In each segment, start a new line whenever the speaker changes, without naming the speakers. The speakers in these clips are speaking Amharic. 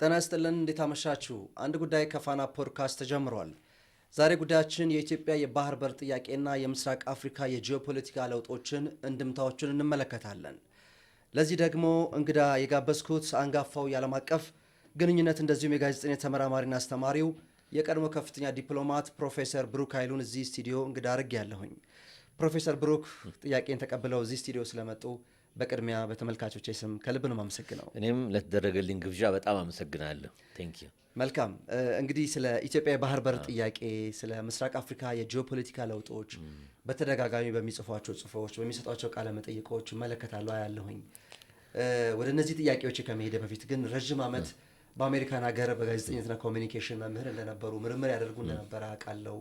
ጤና ይስጥልን እንዴት አመሻችሁ። አንድ ጉዳይ ከፋና ፖድካስት ተጀምሯል። ዛሬ ጉዳያችን የኢትዮጵያ የባህር በር ጥያቄና የምስራቅ አፍሪካ የጂኦፖለቲካ ለውጦችን እንድምታዎችን እንመለከታለን። ለዚህ ደግሞ እንግዳ የጋበዝኩት አንጋፋው የዓለም አቀፍ ግንኙነት እንደዚሁም የጋዜጠኝነት ተመራማሪና አስተማሪው የቀድሞ ከፍተኛ ዲፕሎማት ፕሮፌሰር ብሩክ ኃይሉን እዚህ ስቱዲዮ እንግዳ አድርጌያለሁኝ። ፕሮፌሰር ብሩክ ጥያቄን ተቀብለው እዚህ ስቱዲዮ ስለመጡ በቅድሚያ በተመልካቾች ስም ከልብ ነው የማመሰግነው።
እኔም ለተደረገልኝ ግብዣ በጣም አመሰግናለሁ። ቴንክ ዩ።
መልካም እንግዲህ ስለ ኢትዮጵያ የባህር በር ጥያቄ፣ ስለ ምስራቅ አፍሪካ የጂኦፖለቲካ ለውጦች በተደጋጋሚ በሚጽፏቸው ጽሁፎች፣ በሚሰጧቸው ቃለ መጠይቆች እመለከታለሁ አያለሁኝ። ወደ እነዚህ ጥያቄዎች ከመሄደ በፊት ግን ረዥም ዓመት በአሜሪካን ሀገር በጋዜጠኝነትና ኮሚኒኬሽን መምህር እንደነበሩ ምርምር ያደርጉ እንደነበረ አውቃለሁ።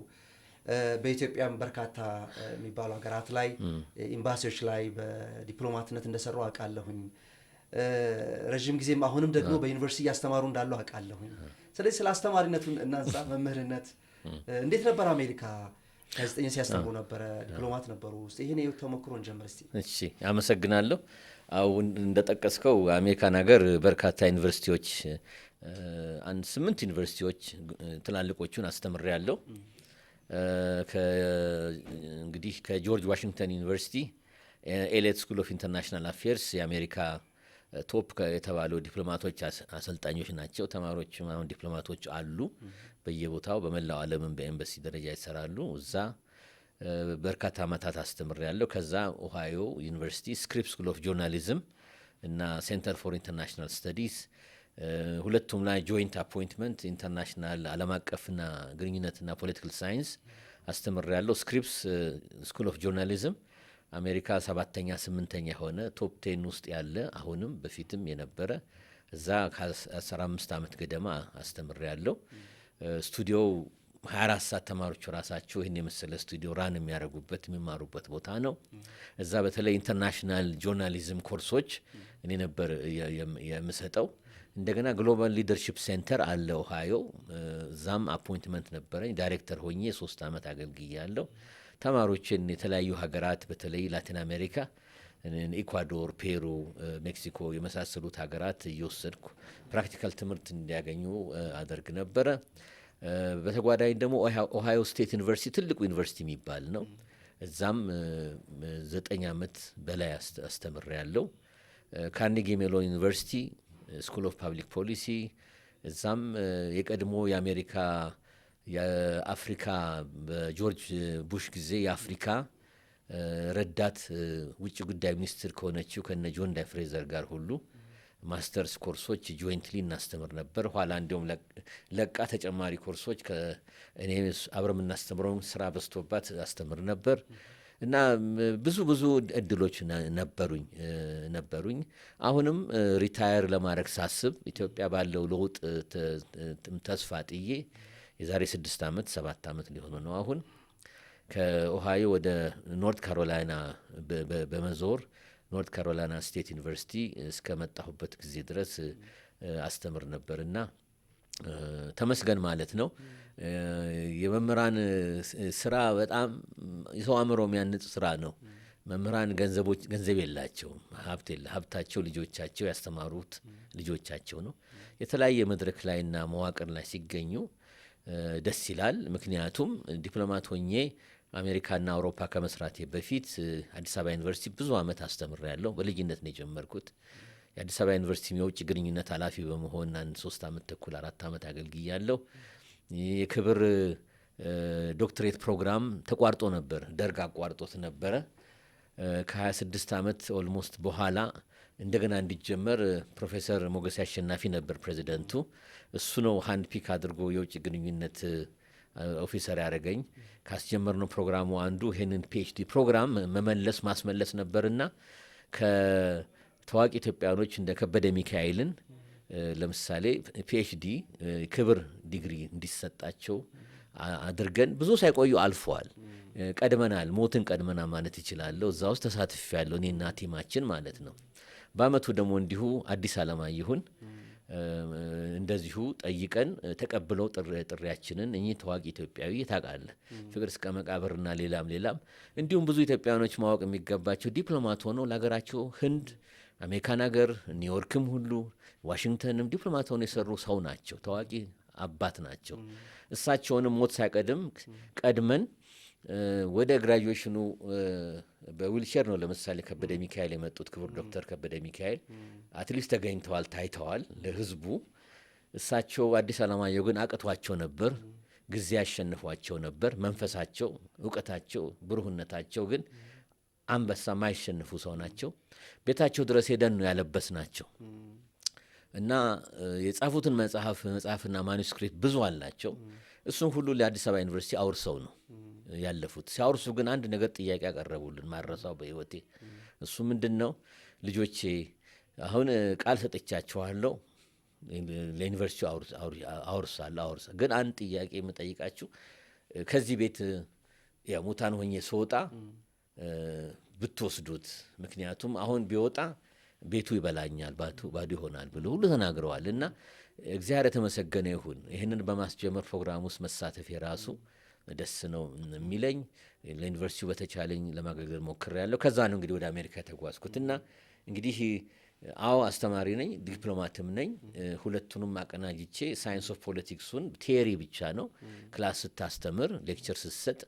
በኢትዮጵያም በርካታ የሚባሉ ሀገራት ላይ ኤምባሲዎች ላይ በዲፕሎማትነት እንደሰሩ አውቃለሁኝ። ረዥም ጊዜም አሁንም ደግሞ በዩኒቨርሲቲ እያስተማሩ እንዳሉ አውቃለሁኝ። ስለዚህ ስለ አስተማሪነቱን እናንሳ። መምህርነት እንዴት ነበር? አሜሪካ ጋዜጠኛ ሲያስተምሩ ነበረ፣ ዲፕሎማት ነበሩ። ውስጥ ይህን የህይወት ተሞክሮን ጀምር እስቲ።
እሺ፣ አመሰግናለሁ። አሁን እንደጠቀስከው አሜሪካን ሀገር በርካታ ዩኒቨርሲቲዎች 8 ዩኒቨርሲቲዎች ትላልቆቹን አስተምሬያለሁ። እንግዲህ ከጆርጅ ዋሽንግተን ዩኒቨርሲቲ ኤሌት ስኩል ኦፍ ኢንተርናሽናል አፌርስ የአሜሪካ ቶፕ የተባሉ ዲፕሎማቶች አሰልጣኞች ናቸው። ተማሪዎችም አሁን ዲፕሎማቶች አሉ በየቦታው በመላው ዓለምም በኤምባሲ ደረጃ ይሰራሉ። እዛ በርካታ ዓመታት አስተምሬያለሁ። ከዛ ኦሃዮ ዩኒቨርሲቲ ስክሪፕስ ስኩል ኦፍ ጆርናሊዝም እና ሴንተር ፎር ኢንተርናሽናል ስተዲስ ሁለቱም ላይ ጆይንት አፖይንትመንት ኢንተርናሽናል ዓለም አቀፍና ግንኙነትና ፖለቲካል ሳይንስ አስተምሬያለሁ። ስክሪፕስ ስኩል ኦፍ ጆርናሊዝም አሜሪካ 7ኛ 8ኛ የሆነ ቶፕ 10 ውስጥ ያለ አሁንም በፊትም የነበረ እዛ ከ15 ዓመት ገደማ አስተምሬያለሁ። ስቱዲዮው 24 ሰዓት ተማሪዎች ራሳቸው ይህን የመሰለ ስቱዲዮ ራን የሚያደርጉበት የሚማሩበት ቦታ ነው። እዛ በተለይ ኢንተርናሽናል ጆርናሊዝም ኮርሶች እኔ ነበር የምሰጠው። እንደገና ግሎባል ሊደርሺፕ ሴንተር አለ ኦሃዮ። እዛም አፖይንትመንት ነበረኝ። ዳይሬክተር ሆኜ 3 ዓመት አገልግያለሁ። ተማሪዎችን የተለያዩ ሀገራት በተለይ ላቲን አሜሪካ፣ ኢኳዶር፣ ፔሩ፣ ሜክሲኮ የመሳሰሉት ሀገራት እየወሰድኩ ፕራክቲካል ትምህርት እንዲያገኙ አደርግ ነበረ። በተጓዳኝ ደግሞ ኦሃዮ ስቴት ዩኒቨርሲቲ ትልቁ ዩኒቨርሲቲ የሚባል ነው። እዛም 9 ዓመት በላይ አስተምሬያለሁ። ካርኔጊ ሜሎን ዩኒቨርሲቲ ስኩል ኦፍ ፓብሊክ ፖሊሲ እዛም የቀድሞ የአሜሪካ የአፍሪካ በጆርጅ ቡሽ ጊዜ የአፍሪካ ረዳት ውጭ ጉዳይ ሚኒስትር ከሆነችው ከነ ጆን ዳይፍሬዘር ጋር ሁሉ ማስተርስ ኮርሶች ጆይንትሊ እናስተምር ነበር። ኋላ እንዲሁም ለቃ ተጨማሪ ኮርሶች እኔ አብረን የምናስተምረው ስራ በዝቶባት አስተምር ነበር እና ብዙ እድሎች ነበሩኝ። አሁንም ሪታየር ለማድረግ ሳስብ ኢትዮጵያ ባለው ለውጥ ተስፋ ጥዬ የዛሬ 6 ዓመት 7 ዓመት ሊሆኑ ነው አሁን ከኦሃዮ ወደ ኖርት ካሮላይና በመዞር ኖርት ካሮላይና ስቴት ዩኒቨርሲቲ እስከመጣሁበት ጊዜ ድረስ አስተምር ነበርና ተመስገን ማለት ነው። የመምህራን ስራ በጣም የሰው አእምሮ የሚያንጽ ስራ ነው። መምህራን ገንዘብ የላቸውም፣ ሀብታቸው ልጆቻቸው ያስተማሩት ልጆቻቸው ነው። የተለያየ መድረክ ላይና መዋቅር ላይ ሲገኙ ደስ ይላል። ምክንያቱም ዲፕሎማት ሆኜ አሜሪካና አውሮፓ ከመስራቴ በፊት አዲስ አበባ ዩኒቨርሲቲ ብዙ ዓመት አስተምሬያለሁ። በልጅነት ነው የጀመርኩት። የአዲስ አበባ ዩኒቨርሲቲ የውጭ ግንኙነት ኃላፊ በመሆን 3 ዓመት ተኩል 4 ዓመት አገልግያለሁ። የክብር ዶክትሬት ፕሮግራም ተቋርጦ ነበር፣ ደርግ አቋርጦት ነበረ። ከ26 ዓመት ኦልሞስት በኋላ እንደገና እንዲጀመር ፕሮፌሰር ሞገሴ አሸናፊ ነበር ፕሬዚደንቱ። እሱ ነው ሃንድ ፒክ አድርጎ የውጭ ግንኙነት ኦፊሰር ያደረገኝ። ካስጀመርነው ፕሮግራሙ አንዱ ይህንን ፒኤችዲ ፕሮግራም ማስመለስ ነበርና ከታዋቂ ኢትዮጵያኖች እንደ ከበደ ሚካኤልን ለምሳሌ ፒኤችዲ ክብር ዲግሪ እንዲሰጣቸው አድርገን ብዙ ሳይቆዩ አልፈዋል። ቀድመናል፣ ሞትን ቀድመና ማለት ይችላለሁ። እዛ ውስጥ ተሳትፌያለሁ እኔና ቲማችን ማለት ነው። በአመቱ ደግሞ እንዲሁ አዲስ አለማየሁን እንደዚሁ ጠይቀን ተቀብለው ጥሪያችንን እኚህ ታዋቂ ኢትዮጵያዊ ታውቃለህ፣ ፍቅር እስከ መቃብርና ሌላም እንዲሁም ብዙ ኢትዮጵያኖች ማወቅ የሚገባቸው ዲፕሎማት ሆነው ለሀገራቸው ህንድ፣ አሜሪካን ሀገር ኒውዮርክም ሁሉ ዋሽንግተንም ዲፕሎማት ሆነው የሰሩ ሰው ናቸው። ታዋቂ አባት ናቸው። እሳቸውንም ሞት ሳይቀድም ቀድመን ወደ ግራጁዌሽኑ በዊልቸር ነው ለምሳሌ ከበደ ሚካኤል የመጡት ክቡር ዶክተር ከበደ ሚካኤል አትሊስት ተገኝተዋል፣ ታይተዋል ለህዝቡ። እሳቸው አዲስ አለማየሁ ግን አቅቷቸው ነበር፣ ጊዜ ያሸንፏቸው ነበር። መንፈሳቸው፣ እውቀታቸው፣ ብሩህነታቸው ግን አንበሳ ማይሸንፉ ሰው ናቸው። ቤታቸው ድረስ ሄደን ነው ያለበስ ናቸው እና የጻፉትን መጽሐፍና ማኑስክሪፕት ብዙ አላቸው። እሱም ሁሉ ለአዲስ አበባ ዩኒቨርሲቲ አውርሰው ነው ያለፉት። ሲያወርሱ ግን አንድ ነገር ጥያቄ ያቀረቡልን ማረሳው በህይወቴ። እሱ ምንድን ነው? ልጆቼ አሁን ቃል ሰጥቻችኋለሁ ለዩኒቨርሲቲው አውርሳ ግን አንድ ጥያቄ የምጠይቃችሁ ከዚህ ቤት ሙታን ሆኜ ስወጣ ብትወስዱት፣ ምክንያቱም አሁን ቢወጣ ቤቱ ይበላኛል፣ ባዶ ይሆናል ብሎ ሁሉ ተናግረዋል። እና እግዚአብሔር የተመሰገነ ይሁን። ይህንን በማስጀመር ፕሮግራም ውስጥ መሳተፍ የራሱ ደስ ነው የሚለኝ። ለዩኒቨርሲቲው በተቻለኝ ለማገልገል ሞክሬያለሁ። ከዛ ነው እንግዲህ ወደ አሜሪካ የተጓዝኩት እና እንግዲህ አዎ አስተማሪ ነኝ፣ ዲፕሎማትም ነኝ። ሁለቱንም አቀናጅቼ ሳይንስ ኦፍ ፖለቲክሱን ቴሪ ብቻ ነው ክላስ ስታስተምር ሌክቸር ስትሰጥ፣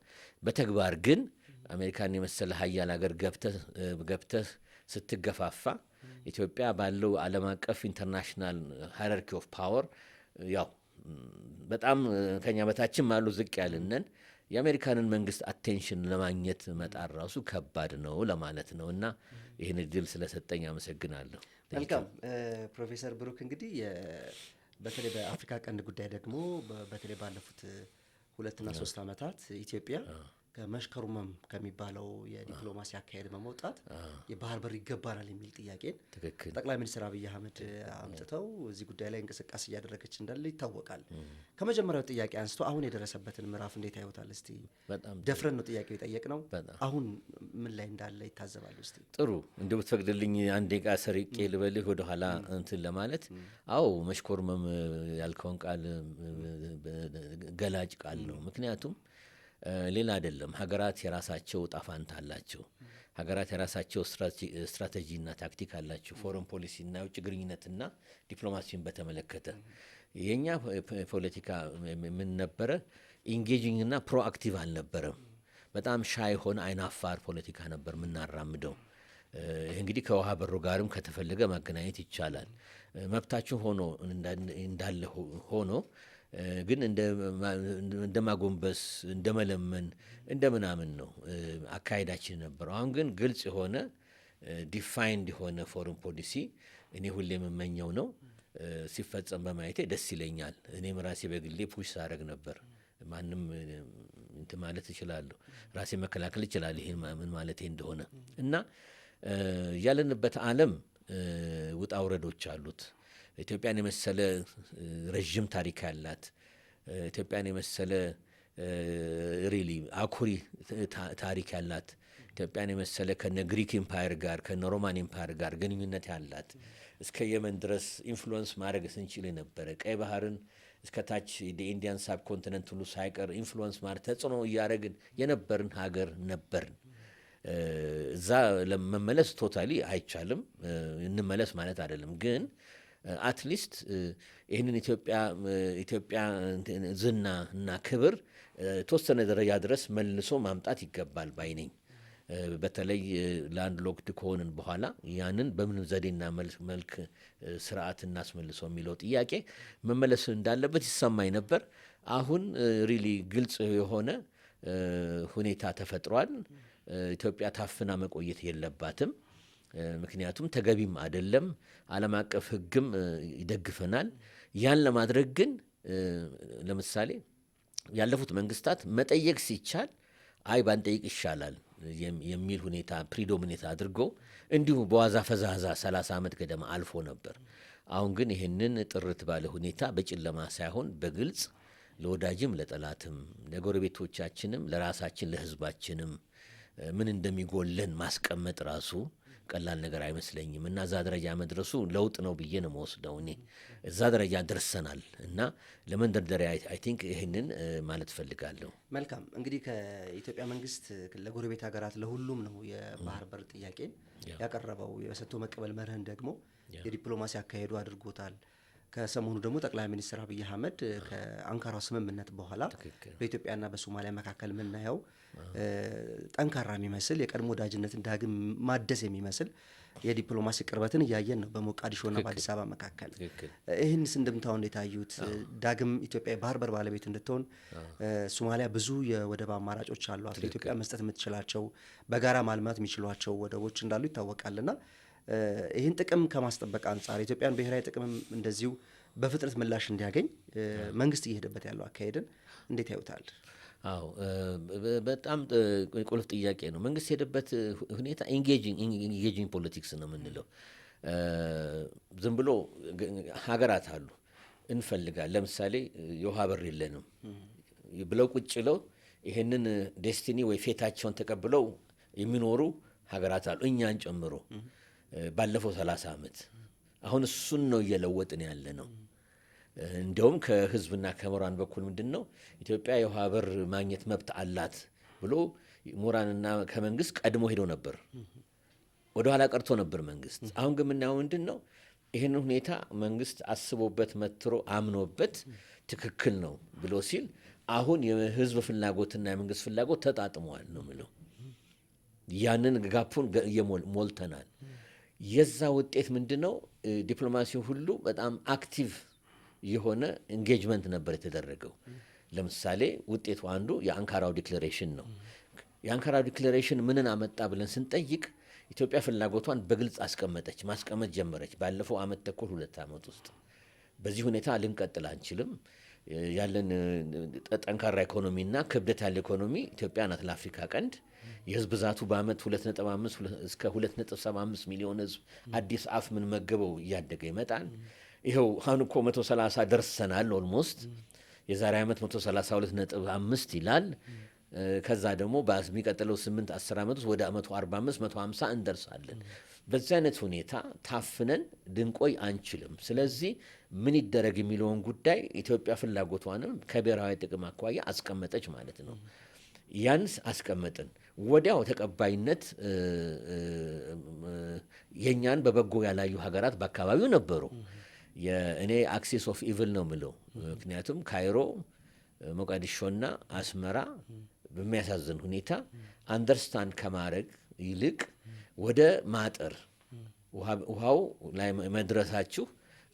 በተግባር ግን አሜሪካን የመሰለ ሀያል ሀገር ገብተህ ስትገፋፋ ኢትዮጵያ ባለው ዓለም አቀፍ ኢንተርናሽናል ሃይራርኪ ኦፍ ፓወር ያው በጣም ከኛ በታችም አሉ ዝቅ ያልነን የአሜሪካንን መንግስት አቴንሽን ለማግኘት መጣር ራሱ ከባድ ነው ለማለት ነው። እና ይህን እድል ስለሰጠኝ አመሰግናለሁ።
መልካም ፕሮፌሰር ብሩክ እንግዲህ በተለይ በአፍሪካ ቀንድ ጉዳይ ደግሞ በተለይ ባለፉት 2 እና 3 ዓመታት ኢትዮጵያ ከመሽከሩመም ከሚባለው የዲፕሎማሲ አካሄድ በመውጣት የባህር በር ይገባናል የሚል ጥያቄን ጠቅላይ ሚኒስትር አብይ አህመድ አምጥተው እዚህ ጉዳይ ላይ እንቅስቃሴ እያደረገች እንዳለ ይታወቃል። ከመጀመሪያው ጥያቄ አንስቶ አሁን የደረሰበትን ምዕራፍ እንዴት ያዩታል? እስቲ ደፍረን ነው ጥያቄው የጠየቅነው። አሁን ምን ላይ እንዳለ ይታዘባሉ? እስቲ
ጥሩ እንደው ብትፈቅድልኝ አንድ ቃ ሰርቄ ልበልህ ወደኋላ እንትን ለማለት። አዎ መሽኮርመም ያልከውን ቃል ገላጭ ቃል ነው። ምክንያቱም ሌላ አይደለም። ሀገራት የራሳቸው ጣፋንታ አላቸው። ሀገራት የራሳቸው ስትራቴጂና ታክቲክ አላቸው። ፎረን ፖሊሲና የውጭ ግንኙነትና ዲፕሎማሲን በተመለከተ የኛ ፖለቲካ ምን ነበረ? ኢንጌጂንግና ፕሮአክቲቭ አልነበረም። በጣም ሻይ ሆነ አይናፋር ፖለቲካ ነበር የምናራምደው። ይህ እንግዲህ ከውሃ በሩ ጋርም ከተፈለገ ማገናኘት ይቻላል። መብታችን ሆኖ እንዳለ ሆኖ ግን እንደ ማጎንበስ እንደ መለመን እንደ ምናምን ነው አካሄዳችን ነበረው። አሁን ግን ግልጽ የሆነ ዲፋይንድ የሆነ ፎረን ፖሊሲ እኔ ሁሌ የምመኘው ነው። ሲፈጸም በማየቴ ደስ ይለኛል። እኔም ራሴ በግሌ ፑሽ ሳደርግ ነበር። ማንም እንትን ማለት እችላለሁ፣ ራሴ መከላከል ይችላል ይሄን ምን ማለቴ እንደሆነ እና ያለንበት ዓለም ውጣ ውረዶች አሉት። ኢትዮጵያን የመሰለ ረዥም ታሪክ ያላት ኢትዮጵያን የመሰለ ሪሊ አኩሪ ታሪክ ያላት ኢትዮጵያን የመሰለ ከነ ግሪክ ኢምፓየር ጋር ከነ ሮማን ኢምፓየር ጋር ግንኙነት ያላት እስከ የመን ድረስ ኢንፍሉዌንስ ማድረግ ስንችል የነበረ ቀይ ባህርን እስከ ታች የኢንዲያን ሳብ ኮንቲነንት ሁሉ ሳይቀር ኢንፍሉዌንስ ማድረግ ተጽዕኖ እያደረግን የነበርን ሀገር ነበርን። እዛ ለመመለስ ቶታሊ አይቻልም። እንመለስ ማለት አይደለም ግን አትሊስት ይህንን ኢትዮጵያ ዝና እና ክብር ተወሰነ ደረጃ ድረስ መልሶ ማምጣት ይገባል ባይ ነኝ። በተለይ ላንድ ሎክድ ከሆንን በኋላ ያንን በምን ዘዴና መልክ ስርዓት እናስመልሰው የሚለው ጥያቄ መመለስ እንዳለበት ይሰማኝ ነበር። አሁን ሪሊ ግልጽ የሆነ ሁኔታ ተፈጥሯል። ኢትዮጵያ ታፍና መቆየት የለባትም። ምክንያቱም ተገቢም አይደለም። ዓለም አቀፍ ሕግም ይደግፈናል። ያን ለማድረግ ግን ለምሳሌ ያለፉት መንግስታት መጠየቅ ሲቻል አይ ባንጠይቅ ይሻላል የሚል ሁኔታ ፕሪዶሚኔት አድርጎ እንዲሁ በዋዛ ፈዛዛ 30 ዓመት ገደማ አልፎ ነበር። አሁን ግን ይህንን ጥርት ባለ ሁኔታ በጨለማ ሳይሆን በግልጽ ለወዳጅም ለጠላትም ለጎረቤቶቻችንም ለራሳችን ለህዝባችንም ምን እንደሚጎለን ማስቀመጥ ራሱ ቀላል ነገር አይመስለኝም እና እዛ ደረጃ መድረሱ ለውጥ ነው ብዬ ነው መወስደው እኔ። እዛ ደረጃ ደርሰናል እና ለመንደርደሪያ አይ ቲንክ ይህንን ማለት እፈልጋለሁ።
መልካም እንግዲህ ከኢትዮጵያ መንግስት ለጎረቤት ሀገራት ለሁሉም ነው የባህር በር ጥያቄን ያቀረበው። የሰጥቶ መቀበል መርህን ደግሞ የዲፕሎማሲ አካሄዱ አድርጎታል። ከሰሞኑ ደግሞ ጠቅላይ ሚኒስትር አብይ አህመድ ከአንካራው ስምምነት በኋላ በኢትዮጵያና በሶማሊያ መካከል የምናየው ጠንካራ የሚመስል የቀድሞ ወዳጅነትን ዳግም ማደስ የሚመስል የዲፕሎማሲ ቅርበትን እያየን ነው በሞቃዲሾና በአዲስ አበባ መካከል። ይህንስ እንደምታው እንደታዩት ዳግም ኢትዮጵያ የባህር በር ባለቤት እንድትሆን ሶማሊያ ብዙ የወደብ አማራጮች አሏት። ለኢትዮጵያ መስጠት የምትችላቸው በጋራ ማልማት የሚችሏቸው ወደቦች እንዳሉ ይታወቃልና ይህን ጥቅም ከማስጠበቅ አንጻር የኢትዮጵያን ብሔራዊ ጥቅምም እንደዚሁ በፍጥነት ምላሽ እንዲያገኝ መንግስት እየሄደበት ያለው አካሄድን እንዴት ያዩታል?
አዎ በጣም ቁልፍ ጥያቄ ነው። መንግስት የሄደበት ሁኔታ ኢንጌጂንግ ፖለቲክስ ነው የምንለው። ዝም ብሎ ሀገራት አሉ እንፈልጋል፣ ለምሳሌ የውሃ በር የለንም ብለው ቁጭ ብለው ይህንን ዴስቲኒ ወይ ፌታቸውን ተቀብለው የሚኖሩ ሀገራት አሉ እኛን ጨምሮ ባለፈው 30 ዓመት። አሁን እሱን ነው እየለወጥን ያለ ነው። እንዲያውም ከህዝብና ከምሁራን በኩል ምንድን ነው ኢትዮጵያ የውሃ በር ማግኘት መብት አላት ብሎ ምሁራንና ከመንግስት ቀድሞ ሄዶ ነበር፣ ወደኋላ ቀርቶ ነበር መንግስት። አሁን ግን የምናየው ምንድን ነው ይህንን ሁኔታ መንግስት አስቦበት መትሮ አምኖበት ትክክል ነው ብሎ ሲል አሁን የህዝብ ፍላጎትና የመንግስት ፍላጎት ተጣጥመዋል ነው ምለው። ያንን ጋፑን ሞልተናል። የዛ ውጤት ምንድን ነው? ዲፕሎማሲው ሁሉ በጣም አክቲቭ የሆነ ኢንጌጅመንት ነበር የተደረገው። ለምሳሌ ውጤቱ አንዱ የአንካራው ዲክሌሬሽን ነው። የአንካራው ዲክሌሬሽን ምንን አመጣ ብለን ስንጠይቅ ኢትዮጵያ ፍላጎቷን በግልጽ ማስቀመጥ ጀመረች። ባለፈው ዓመት ተኩል 2 ዓመት ውስጥ በዚህ ሁኔታ ልንቀጥል አንችልም፣ ያለን ጠንካራ ኢኮኖሚና ክብደት ያለ ኢኮኖሚ ኢትዮጵያ ናት ለአፍሪካ ቀንድ። የህዝብ ብዛቱ በአመት 2.5 እስከ 2.75 ሚሊዮን ህዝብ አዲስ አፍ ምን መገበው እያደገ ይመጣል። ይኸው አሁን እኮ 130 ደርሰናል ኦልሞስት። የዛሬ ዓመት 132.5 ይላል። ከዛ ደግሞ በሚቀጥለው 8-10 ዓመት ውስጥ ወደ 145 150 እንደርሳለን። በዚህ አይነት ሁኔታ ታፍነን ድንቆይ አንችልም። ስለዚህ ምን ይደረግ የሚለውን ጉዳይ ኢትዮጵያ ፍላጎቷንም ከብሔራዊ ጥቅም አኳያ አስቀመጠች ማለት ነው። ያንስ አስቀመጥን። ወዲያው ተቀባይነት የኛን በበጎ ያላዩ ሀገራት በአካባቢው ነበሩ። እኔ አክሲስ ኦፍ ኢቭል ነው ምለው። ምክንያቱም ካይሮ፣ ሞቃዲሾና አስመራ በሚያሳዝን ሁኔታ አንደርስታንድ ከማድረግ ይልቅ ወደ ማጠር ውሃው ላይ መድረሳችሁ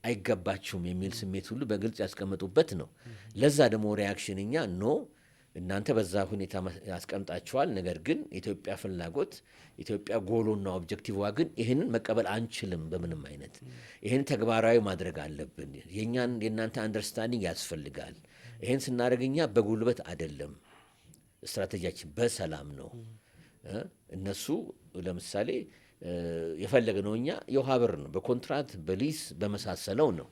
አይገባችሁም የሚል ስሜት ሁሉ በግልጽ ያስቀመጡበት ነው። ለዛ ደግሞ ሪያክሽን እኛ ኖ እናንተ በዛ ሁኔታ ያስቀምጣችኋል፣ ነገር ግን ኢትዮጵያ ፍላጎት ኢትዮጵያ ጎሎና ኦብጀክቲቭ ግን ይህንን መቀበል አንችልም በምንም አይነት። ይህን ተግባራዊ ማድረግ አለብን። የእናንተ አንደርስታንዲንግ ያስፈልጋል። ይህን ስናደርግ እኛ በጉልበት አይደለም፣ ስትራቴጂያችን በሰላም ነው። እነሱ ለምሳሌ የፈለግነው እኛ የውሃ በር ነው፣ በኮንትራት በሊስ በመሳሰለው ነው።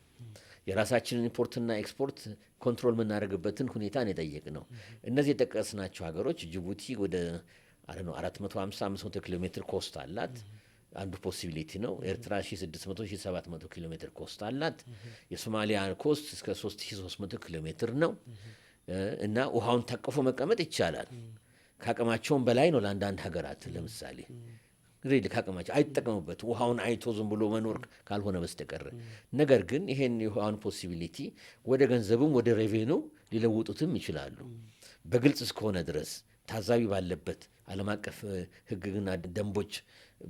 የራሳችንን ኢምፖርትና ኤክስፖርት ኮንትሮል የምናደርግበትን ሁኔታ ነው የጠየቅነው። እነዚህ የጠቀስናቸው ሀገሮች ጅቡቲ ወደ 450-500 ኪሎ ሜትር ኮስት አላት፣ አንዱ ፖሲቢሊቲ ነው። ኤርትራ 1600-1700 ኪሎ ሜትር ኮስት አላት። የሶማሊያ ኮስት እስከ 3300 ኪሎ ሜትር ነው። እና ውሃውን ታቅፎ መቀመጥ ይቻላል። ከአቅማቸውን በላይ ነው ለአንዳንድ ሀገራት። ለምሳሌ ሬድ ካቅማቸው አይጠቀሙበት ውሃውን አይቶ ዝም ብሎ መኖር ካልሆነ በስተቀር። ነገር ግን ይሄን የውሃውን ፖሲቢሊቲ ወደ ገንዘብም ወደ ሬቬኑ ሊለውጡትም ይችላሉ። በግልጽ እስከሆነ ድረስ ታዛቢ ባለበት ዓለም አቀፍ ሕግና ደንቦች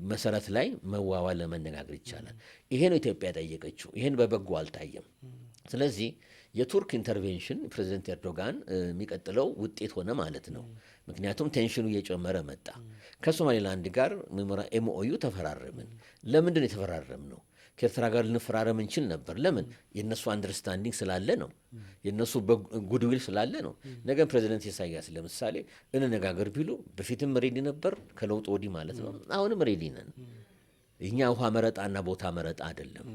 መሰረት ላይ መዋዋል ለመነጋገር ይቻላል። ይሄ ነው ኢትዮጵያ ጠየቀችው። ይሄን በበጎ አልታየም። ስለዚህ የቱርክ ኢንተርቬንሽን ፕሬዚደንት ኤርዶጋን የሚቀጥለው ውጤት ሆነ ማለት ነው። ምክንያቱም ቴንሽኑ እየጨመረ መጣ። ከሶማሌላንድ ጋር ኤምኦዩ ተፈራረምን። ለምንድን የተፈራረም ነው? ከኤርትራ ጋር ልንፈራረም እንችል ነበር። ለምን? የእነሱ አንደርስታንዲንግ ስላለ ነው። የእነሱ ጉድዊል ስላለ ነው። ነገ ፕሬዚደንት ኢሳያስ ለምሳሌ እንነጋገር ቢሉ በፊትም ሬዲ ነበር፣ ከለውጥ ወዲህ ማለት ነው። አሁንም ሬዲ ነን። እኛ ውሃ መረጣና ቦታ መረጣ አይደለም።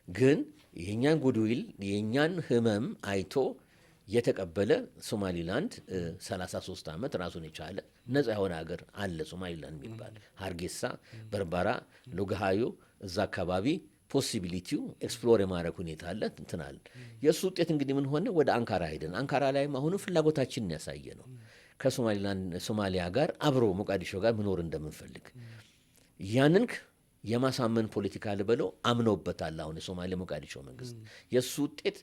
ግን የእኛን ጉድዊል የእኛን ህመም አይቶ የተቀበለ ሶማሊላንድ 33 ዓመት ራሱን የቻለ ነጻ የሆነ ሀገር አለ። ሶማሊላንድ የሚባል ሀርጌሳ፣ በርበራ፣ ሎጋሃዮ እዛ አካባቢ ፖሲቢሊቲው ኤክስፕሎር የማድረግ ሁኔታ አለ እንትናል። የእሱ ውጤት እንግዲህ ምን ሆነ? ወደ አንካራ ሄደን አንካራ ላይም አሁንም ፍላጎታችንን ያሳየ ነው ከሶማሊያ ጋር አብሮ ሞቃዲሾ ጋር መኖር እንደምንፈልግ ያንን የማሳመን ፖለቲካ ልበለው አምነውበታል። አሁን የሶማሌ ሞቃዲሾ መንግስት የእሱ ውጤት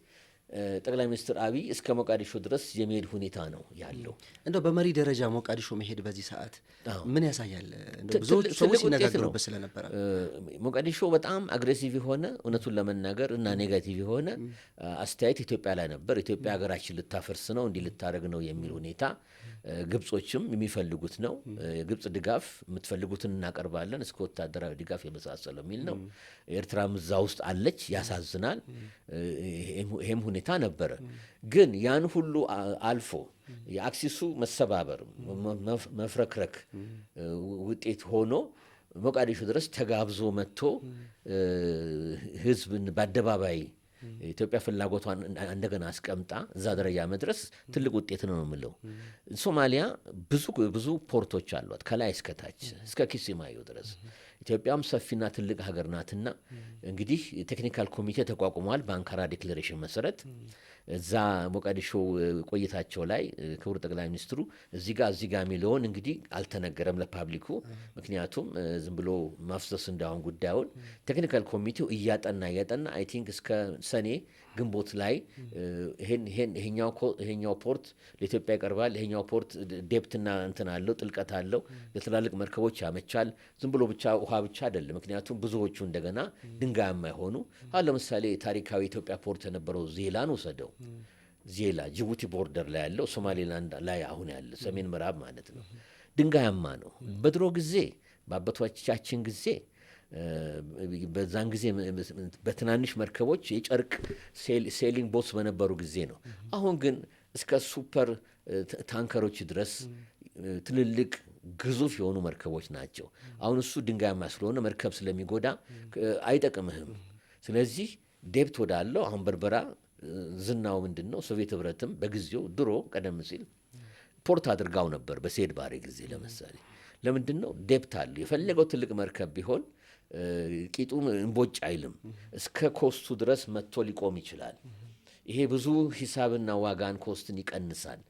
ጠቅላይ ሚኒስትር አብይ እስከ ሞቃዲሾ ድረስ የሚሄድ ሁኔታ ነው ያለው።
እንደው በመሪ ደረጃ ሞቃዲሾ መሄድ በዚህ ሰዓት ምን ያሳያል? ብዙዎች ሰዎች ሲነጋገሩበት ስለነበረ
ሞቃዲሾ በጣም አግሬሲቭ የሆነ እውነቱን ለመናገር እና ኔጋቲቭ የሆነ አስተያየት ኢትዮጵያ ላይ ነበር። ኢትዮጵያ ሀገራችን ልታፈርስ ነው፣ እንዲህ ልታደርግ ነው የሚል ሁኔታ ግብጾችም የሚፈልጉት ነው። የግብጽ ድጋፍ የምትፈልጉትን እናቀርባለን እስከ ወታደራዊ ድጋፍ የመሳሰለው የሚል ነው። ኤርትራም እዛ ውስጥ አለች። ያሳዝናል። ይሄም ሁኔታ ነበረ። ግን ያን ሁሉ አልፎ የአክሲሱ መሰባበር መፍረክረክ ውጤት ሆኖ ሞቃዲሾ ድረስ ተጋብዞ መጥቶ ህዝብን በአደባባይ ኢትዮጵያ ፍላጎቷን እንደገና አስቀምጣ እዛ ደረጃ መድረስ ትልቅ ውጤት ነው የምለው። ሶማሊያ ብዙ ፖርቶች አሏት ከላይ እስከታች እስከ ኪሲማዮ ድረስ። ኢትዮጵያም ሰፊና ትልቅ ሀገር ናትና እንግዲህ ቴክኒካል ኮሚቴ ተቋቁሟል በአንካራ ዲክሌሬሽን መሰረት። እዛ ሞቃዲሾ ቆይታቸው ላይ ክቡር ጠቅላይ ሚኒስትሩ እዚህ ጋር የሚለውን እንግዲህ አልተነገረም ለፓብሊኩ። ምክንያቱም ዝም ብሎ ማፍሰስ እንዳሁን ጉዳዩን ቴክኒካል ኮሚቴው እያጠና አይ ቲንክ እስከ ሰኔ ግንቦት ላይ ይሄኛው ፖርት ለኢትዮጵያ ይቀርባል፣ ይሄኛው ፖርት ዴፕትና እንትን አለው ጥልቀት አለው፣ ለትላልቅ መርከቦች ያመቻል። ዝም ብሎ ብቻ ውሃ ብቻ አይደለም። ምክንያቱም ብዙዎቹ እንደገና ድንጋያማ የሆኑ አሁን ለምሳሌ ታሪካዊ ኢትዮጵያ ፖርት የነበረው ዜላን ወሰደው። ዜላ ጅቡቲ ቦርደር ላይ ያለው ሶማሌላንድ ላይ አሁን ያለ ሰሜን ምዕራብ ማለት ነው። ድንጋያማ ነው። በድሮ ጊዜ በአባቶቻችን ጊዜ በዛን ጊዜ በትናንሽ መርከቦች የጨርቅ ሴሊንግ ቦትስ በነበሩ ጊዜ ነው። አሁን ግን እስከ ሱፐር ታንከሮች ድረስ ትልልቅ ግዙፍ የሆኑ መርከቦች ናቸው። አሁን እሱ ድንጋያማ ስለሆነ መርከብ ስለሚጎዳ አይጠቅምህም። ስለዚህ ዴፕት ወዳለው አሁን በርበራ ዝናው ምንድን ነው? ሶቪየት ህብረትም በጊዜው ድሮ ቀደም ሲል ፖርት አድርጋው ነበር በሴድ ባሬ ጊዜ ለምሳሌ። ለምንድን ነው? ዴፕት አለ። የፈለገው ትልቅ መርከብ ቢሆን ቂጡ እንቦጭ አይልም። እስከ ኮስቱ ድረስ መጥቶ ሊቆም ይችላል። ይሄ ብዙ ሂሳብና ዋጋን ኮስትን ይቀንሳል።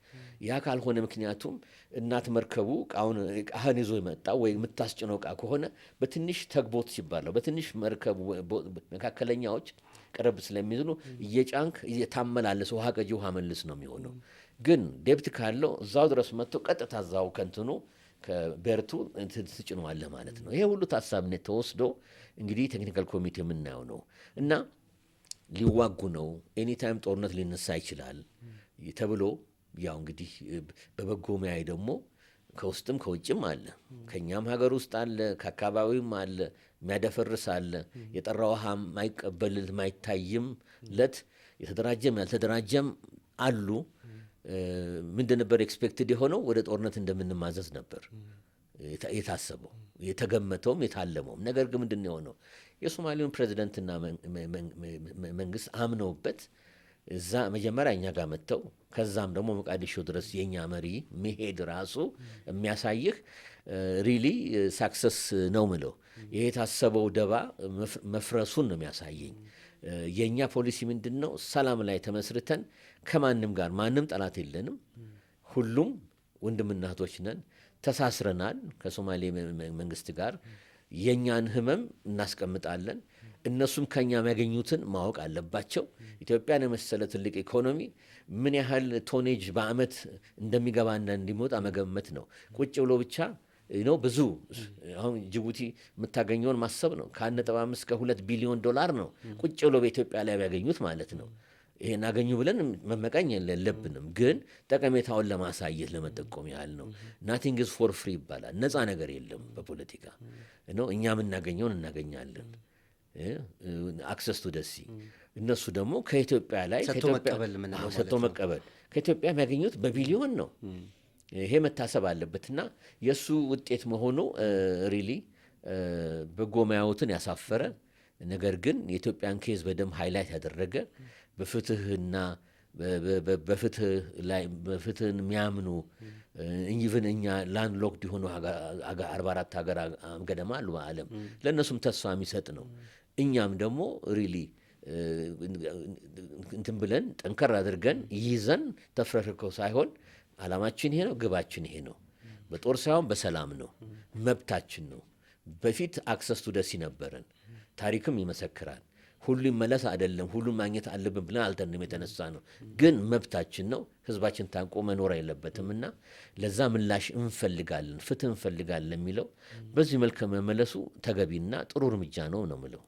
ያ ካልሆነ ምክንያቱም እናት መርከቡ እቃህን ይዞ የመጣ ወይ የምታስጭነው እቃ ከሆነ በትንሽ ተግቦት ሲባለው በትንሽ መርከቡ መካከለኛዎች ቀረብ ስለሚዝኑ እየጫንክ እየታመላለስ ውሃ ቀጂ ውሃ መልስ ነው የሚሆነው። ግን ዴፕት ካለው እዛው ድረስ መጥቶ ቀጥታ እዛው ከንትኑ ከቤርቱ ትጭነዋለህ ማለት ነው። ይሄ ሁሉ ታሳቢነት ተወስዶ እንግዲህ ቴክኒካል ኮሚቴ የምናየው ነው እና ሊዋጉ ነው፣ ኤኒታይም ጦርነት ሊነሳ ይችላል ተብሎ ያው እንግዲህ በበጎ ሙያይ ደግሞ ከውስጥም ከውጭም አለ፣ ከኛም ሀገር ውስጥ አለ፣ ከአካባቢውም አለ፣ የሚያደፈርስ አለ፣ የጠራ ውሃ ማይቀበል ማይታይም ለት የተደራጀም ያልተደራጀም አሉ። ምንድን ነበር ኤክስፔክትድ የሆነው? ወደ ጦርነት እንደምንማዘዝ ነበር የታሰበው የተገመተውም የታለመውም። ነገር ግን ምንድን የሆነው? የሶማሌውን ፕሬዚደንትና መንግስት አምነውበት እዛ መጀመሪያ እኛ ጋር መጥተው ከዛም ደግሞ ሞቃዲሾ ድረስ የኛ መሪ መሄድ ራሱ የሚያሳይህ ሪሊ ሳክሰስ ነው ምለው። ይሄ የታሰበው ደባ መፍረሱን ነው የሚያሳየኝ። የኛ ፖሊሲ ምንድን ነው? ሰላም ላይ ተመስርተን ከማንም ጋር ማንም ጠላት የለንም፣ ሁሉም ወንድምና እህቶች ነን፣ ተሳስረናል ከሶማሌ መንግስት ጋር። የኛን ህመም እናስቀምጣለን፣ እነሱም ከኛ የሚያገኙትን ማወቅ አለባቸው። ኢትዮጵያን የመሰለ ትልቅ ኢኮኖሚ ምን ያህል ቶኔጅ በአመት እንደሚገባና እንዲሞጣ መገመት ነው። ቁጭ ብሎ ብቻ ነው ብዙ አሁን ጅቡቲ የምታገኘውን ማሰብ ነው። ከ1.5 እስከ 2 ቢሊዮን ዶላር ነው ቁጭ ብሎ በኢትዮጵያ ላይ ያገኙት ማለት ነው። ይሄን አገኙ ብለን መመቃኝ የለብንም፣ ግን ጠቀሜታውን ለማሳየት ለመጠቆም ያህል ነው። ናቲንግ ኢዝ ፎር ፍሪ ይባላል። ነፃ ነገር የለም በፖለቲካ ነው። እኛ የምናገኘውን እናገኛለን። አክሰስ ቱ ደሲ እነሱ ደግሞ ከኢትዮጵያ ላይ ሰጥቶ መቀበል ከኢትዮጵያ የሚያገኙት በቢሊዮን ነው። ይሄ መታሰብ አለበትና የእሱ ውጤት መሆኑ ሪሊ በጎ ማያውትን ያሳፈረ ነገር ግን የኢትዮጵያን ኬዝ በደንብ ሃይላይት ያደረገ በፍትህና በፍትህን የሚያምኑ ኢቭን እኛ ላንድ ሎክድ የሆኑ 44 ሀገር ገደማ አሉ በዓለም ለእነሱም ተስፋ የሚሰጥ ነው። እኛም ደግሞ ሪሊ እንትን ብለን ጠንከር አድርገን ይዘን ተፍረክርከው ሳይሆን ዓላማችን ይሄ ነው፣ ግባችን ይሄ ነው። በጦር ሳይሆን በሰላም ነው፣ መብታችን ነው። በፊት አክሰስ ቱ ደሲ ነበረን፣ ታሪክም ይመሰክራል። ሁሉ ይመለስ አይደለም፣ ሁሉም ማግኘት አለብን ብለን አልተንም የተነሳ ነው። ግን መብታችን ነው። ህዝባችን ታንቆ መኖር የለበትም እና ለዛ ምላሽ እንፈልጋለን፣ ፍትህ እንፈልጋለን የሚለው በዚህ መልክ መመለሱ ተገቢና ጥሩ እርምጃ ነው ነው የምለው።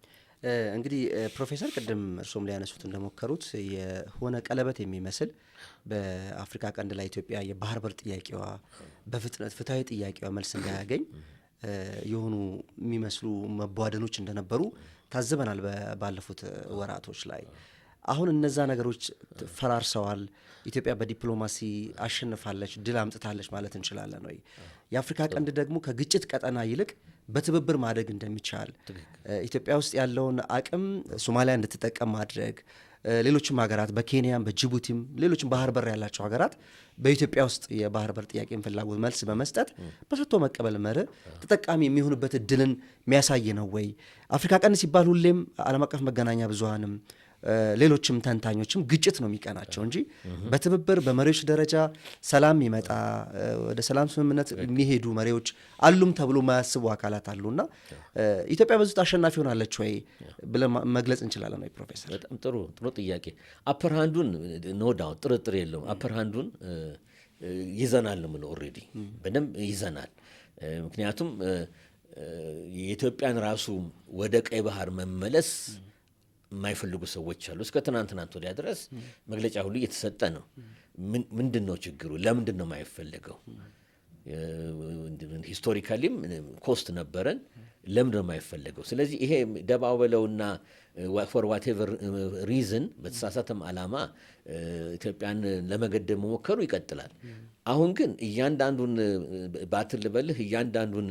እንግዲህ ፕሮፌሰር ቅድም እርሶም ሊያነሱት እንደሞከሩት የሆነ ቀለበት የሚመስል በአፍሪካ ቀንድ ላይ ኢትዮጵያ የባህር በር ጥያቄዋ በፍጥነት ፍትሐዊ ጥያቄዋ መልስ እንዳያገኝ የሆኑ የሚመስሉ መቧደኖች እንደነበሩ ታዝበናል ባለፉት ወራቶች ላይ። አሁን እነዛ ነገሮች ፈራርሰዋል። ኢትዮጵያ በዲፕሎማሲ አሸንፋለች፣ ድል አምጥታለች ማለት እንችላለን ወይ? የአፍሪካ ቀንድ ደግሞ ከግጭት ቀጠና ይልቅ በትብብር ማደግ እንደሚቻል ኢትዮጵያ ውስጥ ያለውን አቅም ሶማሊያ እንድትጠቀም ማድረግ፣ ሌሎችም ሀገራት በኬንያም በጅቡቲም ሌሎችም ባህር በር ያላቸው ሀገራት በኢትዮጵያ ውስጥ የባህር በር ጥያቄን ፍላጎት መልስ በመስጠት በሰጥቶ መቀበል መርህ ተጠቃሚ የሚሆኑበት እድልን የሚያሳይ ነው ወይ? አፍሪካ ቀንድ ሲባል ሁሌም ዓለም አቀፍ መገናኛ ብዙሃንም ሌሎችም ተንታኞችም ግጭት ነው የሚቀናቸው እንጂ በትብብር በመሪዎች ደረጃ ሰላም ይመጣ ወደ ሰላም ስምምነት የሚሄዱ መሪዎች አሉም ተብሎ የማያስቡ አካላት አሉና ኢትዮጵያ በዚህ አሸናፊ ሆናለች ወይ ብለን መግለጽ እንችላለን ወይ? ፕሮፌሰር
በጣም ጥሩ ጥያቄ። አፐር ሃንዱን ኖ ዳውት ጥርጥር የለውም። አፐር ሃንዱን ይዘናል ነው የምለው። ኦልሬዲ በደንብ ይዘናል። ምክንያቱም የኢትዮጵያን ራሱ ወደ ቀይ ባህር መመለስ የማይፈልጉ ሰዎች አሉ። እስከ ትናንትና ወዲያ ድረስ መግለጫ ሁሉ እየተሰጠ ነው። ምንድን ነው ችግሩ? ለምንድን ነው የማይፈለገው? ሂስቶሪካሊም ኮስት ነበረን። ለምንድን ነው የማይፈለገው? ስለዚህ ይሄ ደባው በለውና ፎር ዋቴቨር ሪዝን በተሳሳተም ዓላማ ኢትዮጵያን ለመገደብ መሞከሩ ይቀጥላል። አሁን ግን እያንዳንዱን ባትል ልበልህ እያንዳንዱን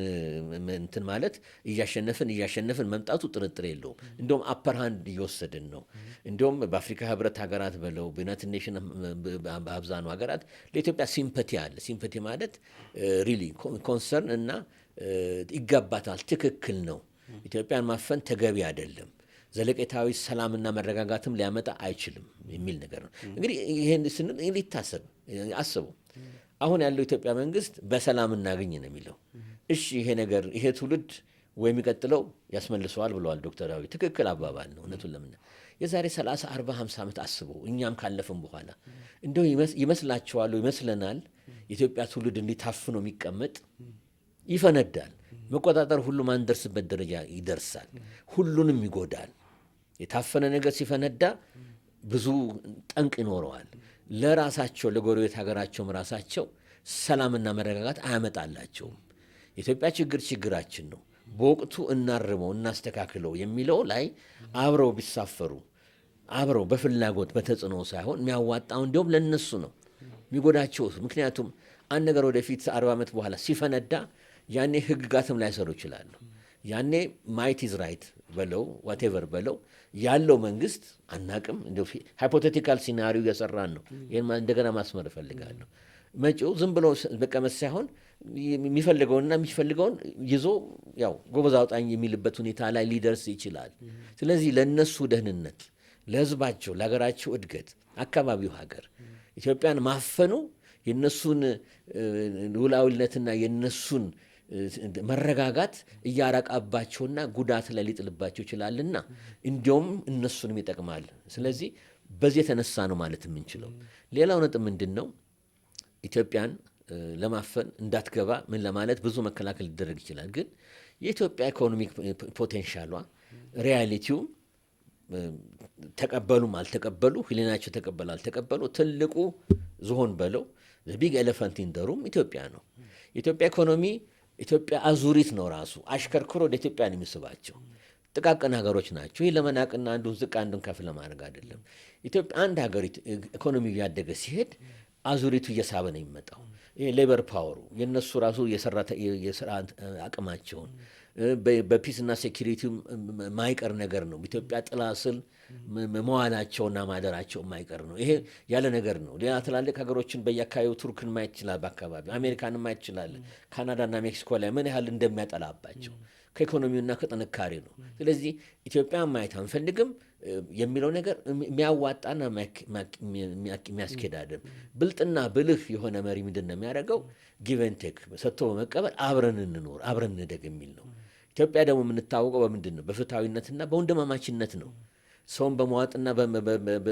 እንትን ማለት እያሸነፍን መምጣቱ ጥርጥር የለውም። እንዲሁም አፐር ሃንድ እየወሰድን ነው። እንዲሁም በአፍሪካ ህብረት ሀገራት በለው በዩናይትድ ኔሽን በአብዛኑ ሀገራት ለኢትዮጵያ ሲምፐቲ አለ። ሲምፐቲ ማለት ሪሊ ኮንሰርን እና ይገባታል፣ ትክክል ነው፣ ኢትዮጵያን ማፈን ተገቢ አይደለም፣ ዘለቄታዊ ሰላምና መረጋጋትም ሊያመጣ አይችልም የሚል ነገር ነው። እንግዲህ ይሄን ስንል ሊታሰብ አስቡ። አሁን ያለው ኢትዮጵያ መንግስት በሰላም እናገኝ ነው የሚለው። እሺ ይሄ ትውልድ ወይ የሚቀጥለው ያስመልሰዋል ብለዋል ዶክተር አብይ። ትክክል አባባል ነው። እውነቱን ለምን የዛሬ 30 40 50 ዓመት አስበው እኛም ካለፍን በኋላ እንደው ይመስላችኋል ይመስለናል የኢትዮጵያ ትውልድ እንዲታፍኖ የሚቀመጥ ይፈነዳል። መቆጣጠር ሁሉም አንደርስበት ደረጃ ይደርሳል። ሁሉንም ይጎዳል። የታፈነ ነገር ሲፈነዳ ብዙ ጠንቅ ይኖረዋል። ለራሳቸው ለጎረቤት ሀገራቸውም ራሳቸው ሰላምና መረጋጋት አያመጣላቸውም። የኢትዮጵያ ችግራችን ነው፣ በወቅቱ እናርመው እናስተካክለው የሚለው ላይ አብረው ቢሳፈሩ አብረው በፍላጎት በተጽዕኖ ሳይሆን የሚያዋጣው እንዲሁም ለነሱ ነው የሚጎዳቸው። ምክንያቱም አንድ ነገር ወደፊት 40 ዓመት በኋላ ሲፈነዳ ያኔ ህግጋትም ላይሰሩ ይችላሉ። ያኔ ማይት ኢዝ ራይት በለው ዋቴቨር በለው ያለው መንግስት አናቅም። እንደው ሃይፖቴቲካል ሲናሪዮ እየሰራን ነው። ይህን እንደገና ማስመር እፈልጋለሁ። መጪው ዝም ብሎ መቀመጥ ሳይሆን የሚፈልገውን ይዞ ያው ጎበዝ አውጣኝ የሚልበት ሁኔታ ላይ ሊደርስ ይችላል። ስለዚህ ለነሱ ደህንነት፣ ለህዝባቸው፣ ለሀገራቸው እድገት አካባቢው ሀገር ኢትዮጵያን ማፈኑ የነሱን ሉዓላዊነትና የነሱን መረጋጋት እያራቃባቸውና ጉዳት ላይ ሊጥልባቸው ይችላልና እንዲያውም እነሱንም ይጠቅማል። ስለዚህ በዚህ የተነሳ ነው ማለት የምንችለው። ሌላው ነጥብ ምንድን ነው? ኢትዮጵያን ለማፈን እንዳትገባ ምን ለማለት ብዙ መከላከል ሊደረግ ይችላል። ግን የኢትዮጵያ ኢኮኖሚክ ፖቴንሻሏ ሪያሊቲው ተቀበሉም አልተቀበሉ ህሊናቸው ተቀበሉ አልተቀበሉ ትልቁ ዝሆን በለው ቢግ ኤሌፋንት ኢን ዘ ሩም ኢትዮጵያ ነው። የኢትዮጵያ ኢኮኖሚ ኢትዮጵያ አዙሪት ነው። ራሱ አሽከርክሮ ወደ ኢትዮጵያ ነው የሚስባቸው። ጥቃቅን ሀገሮች ናቸው። ይህ ለመናቅና አንዱን ዝቅ አንዱን ከፍ ለማድረግ አይደለም። ኢትዮጵያ አንድ ሀገር ኢኮኖሚ እያደገ ሲሄድ አዙሪቱ እየሳበ ነው የሚመጣው። ይሄ ሌበር ፓወሩ የነሱ ራሱ የስራ አቅማቸውን በፒስና ሴኪሪቲ ማይቀር ነገር ነው። ኢትዮጵያ ጥላ ስል መዋላቸውና ማደራቸው የማይቀር ነው። ይሄ ያለ ነገር ነው። ሌላ ትላልቅ ሀገሮችን በየአካባቢው ቱርክን ማየት ይችላል፣ በአካባቢ አሜሪካንን ማየት ይችላል። ካናዳና ሜክሲኮ ላይ ምን ያህል እንደሚያጠላባቸው ከኢኮኖሚውና ከጥንካሬ ነው። ስለዚህ ኢትዮጵያን ማየት አንፈልግም የሚለው ነገር የሚያዋጣና የሚያስኬድ አይደለም። ብልጥና ብልህ የሆነ መሪ ምንድን ነው የሚያደርገው? ጊቨንቴክ ሰጥቶ በመቀበል አብረን እንኖር አብረን እንደግ የሚል ነው። ኢትዮጵያ ደግሞ የምንታወቀው በምንድን ነው? በፍትሐዊነትና በወንድማማችነት ነው። ሰውን በመዋጥና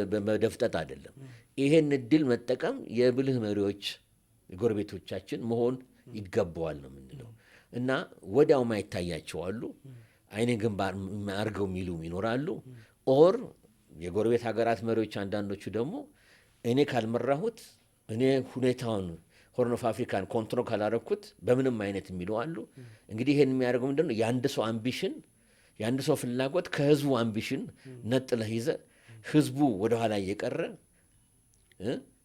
በመደፍጠጥ አይደለም። ይሄን እድል መጠቀም የብልህ መሪዎች ጎረቤቶቻችን መሆን ይገባዋል ነው የምንለው እና ወዲያው ማይታያቸው አሉ፣ አይኔ ግንባር አድርገው የሚሉ ይኖራሉ። ኦር የጎረቤት ሀገራት መሪዎች አንዳንዶቹ ደግሞ እኔ ካልመራሁት እኔ ሁኔታውን ሆርን ኦፍ አፍሪካን ኮንትሮል ካላረኩት በምንም አይነት የሚሉ አሉ። እንግዲህ ይሄን የሚያደርገው ምንድን ነው? የአንድ ሰው አምቢሽን የአንድ ሰው ፍላጎት ከህዝቡ አምቢሽን ነጥለህ ይዘ ህዝቡ ወደኋላ እየቀረ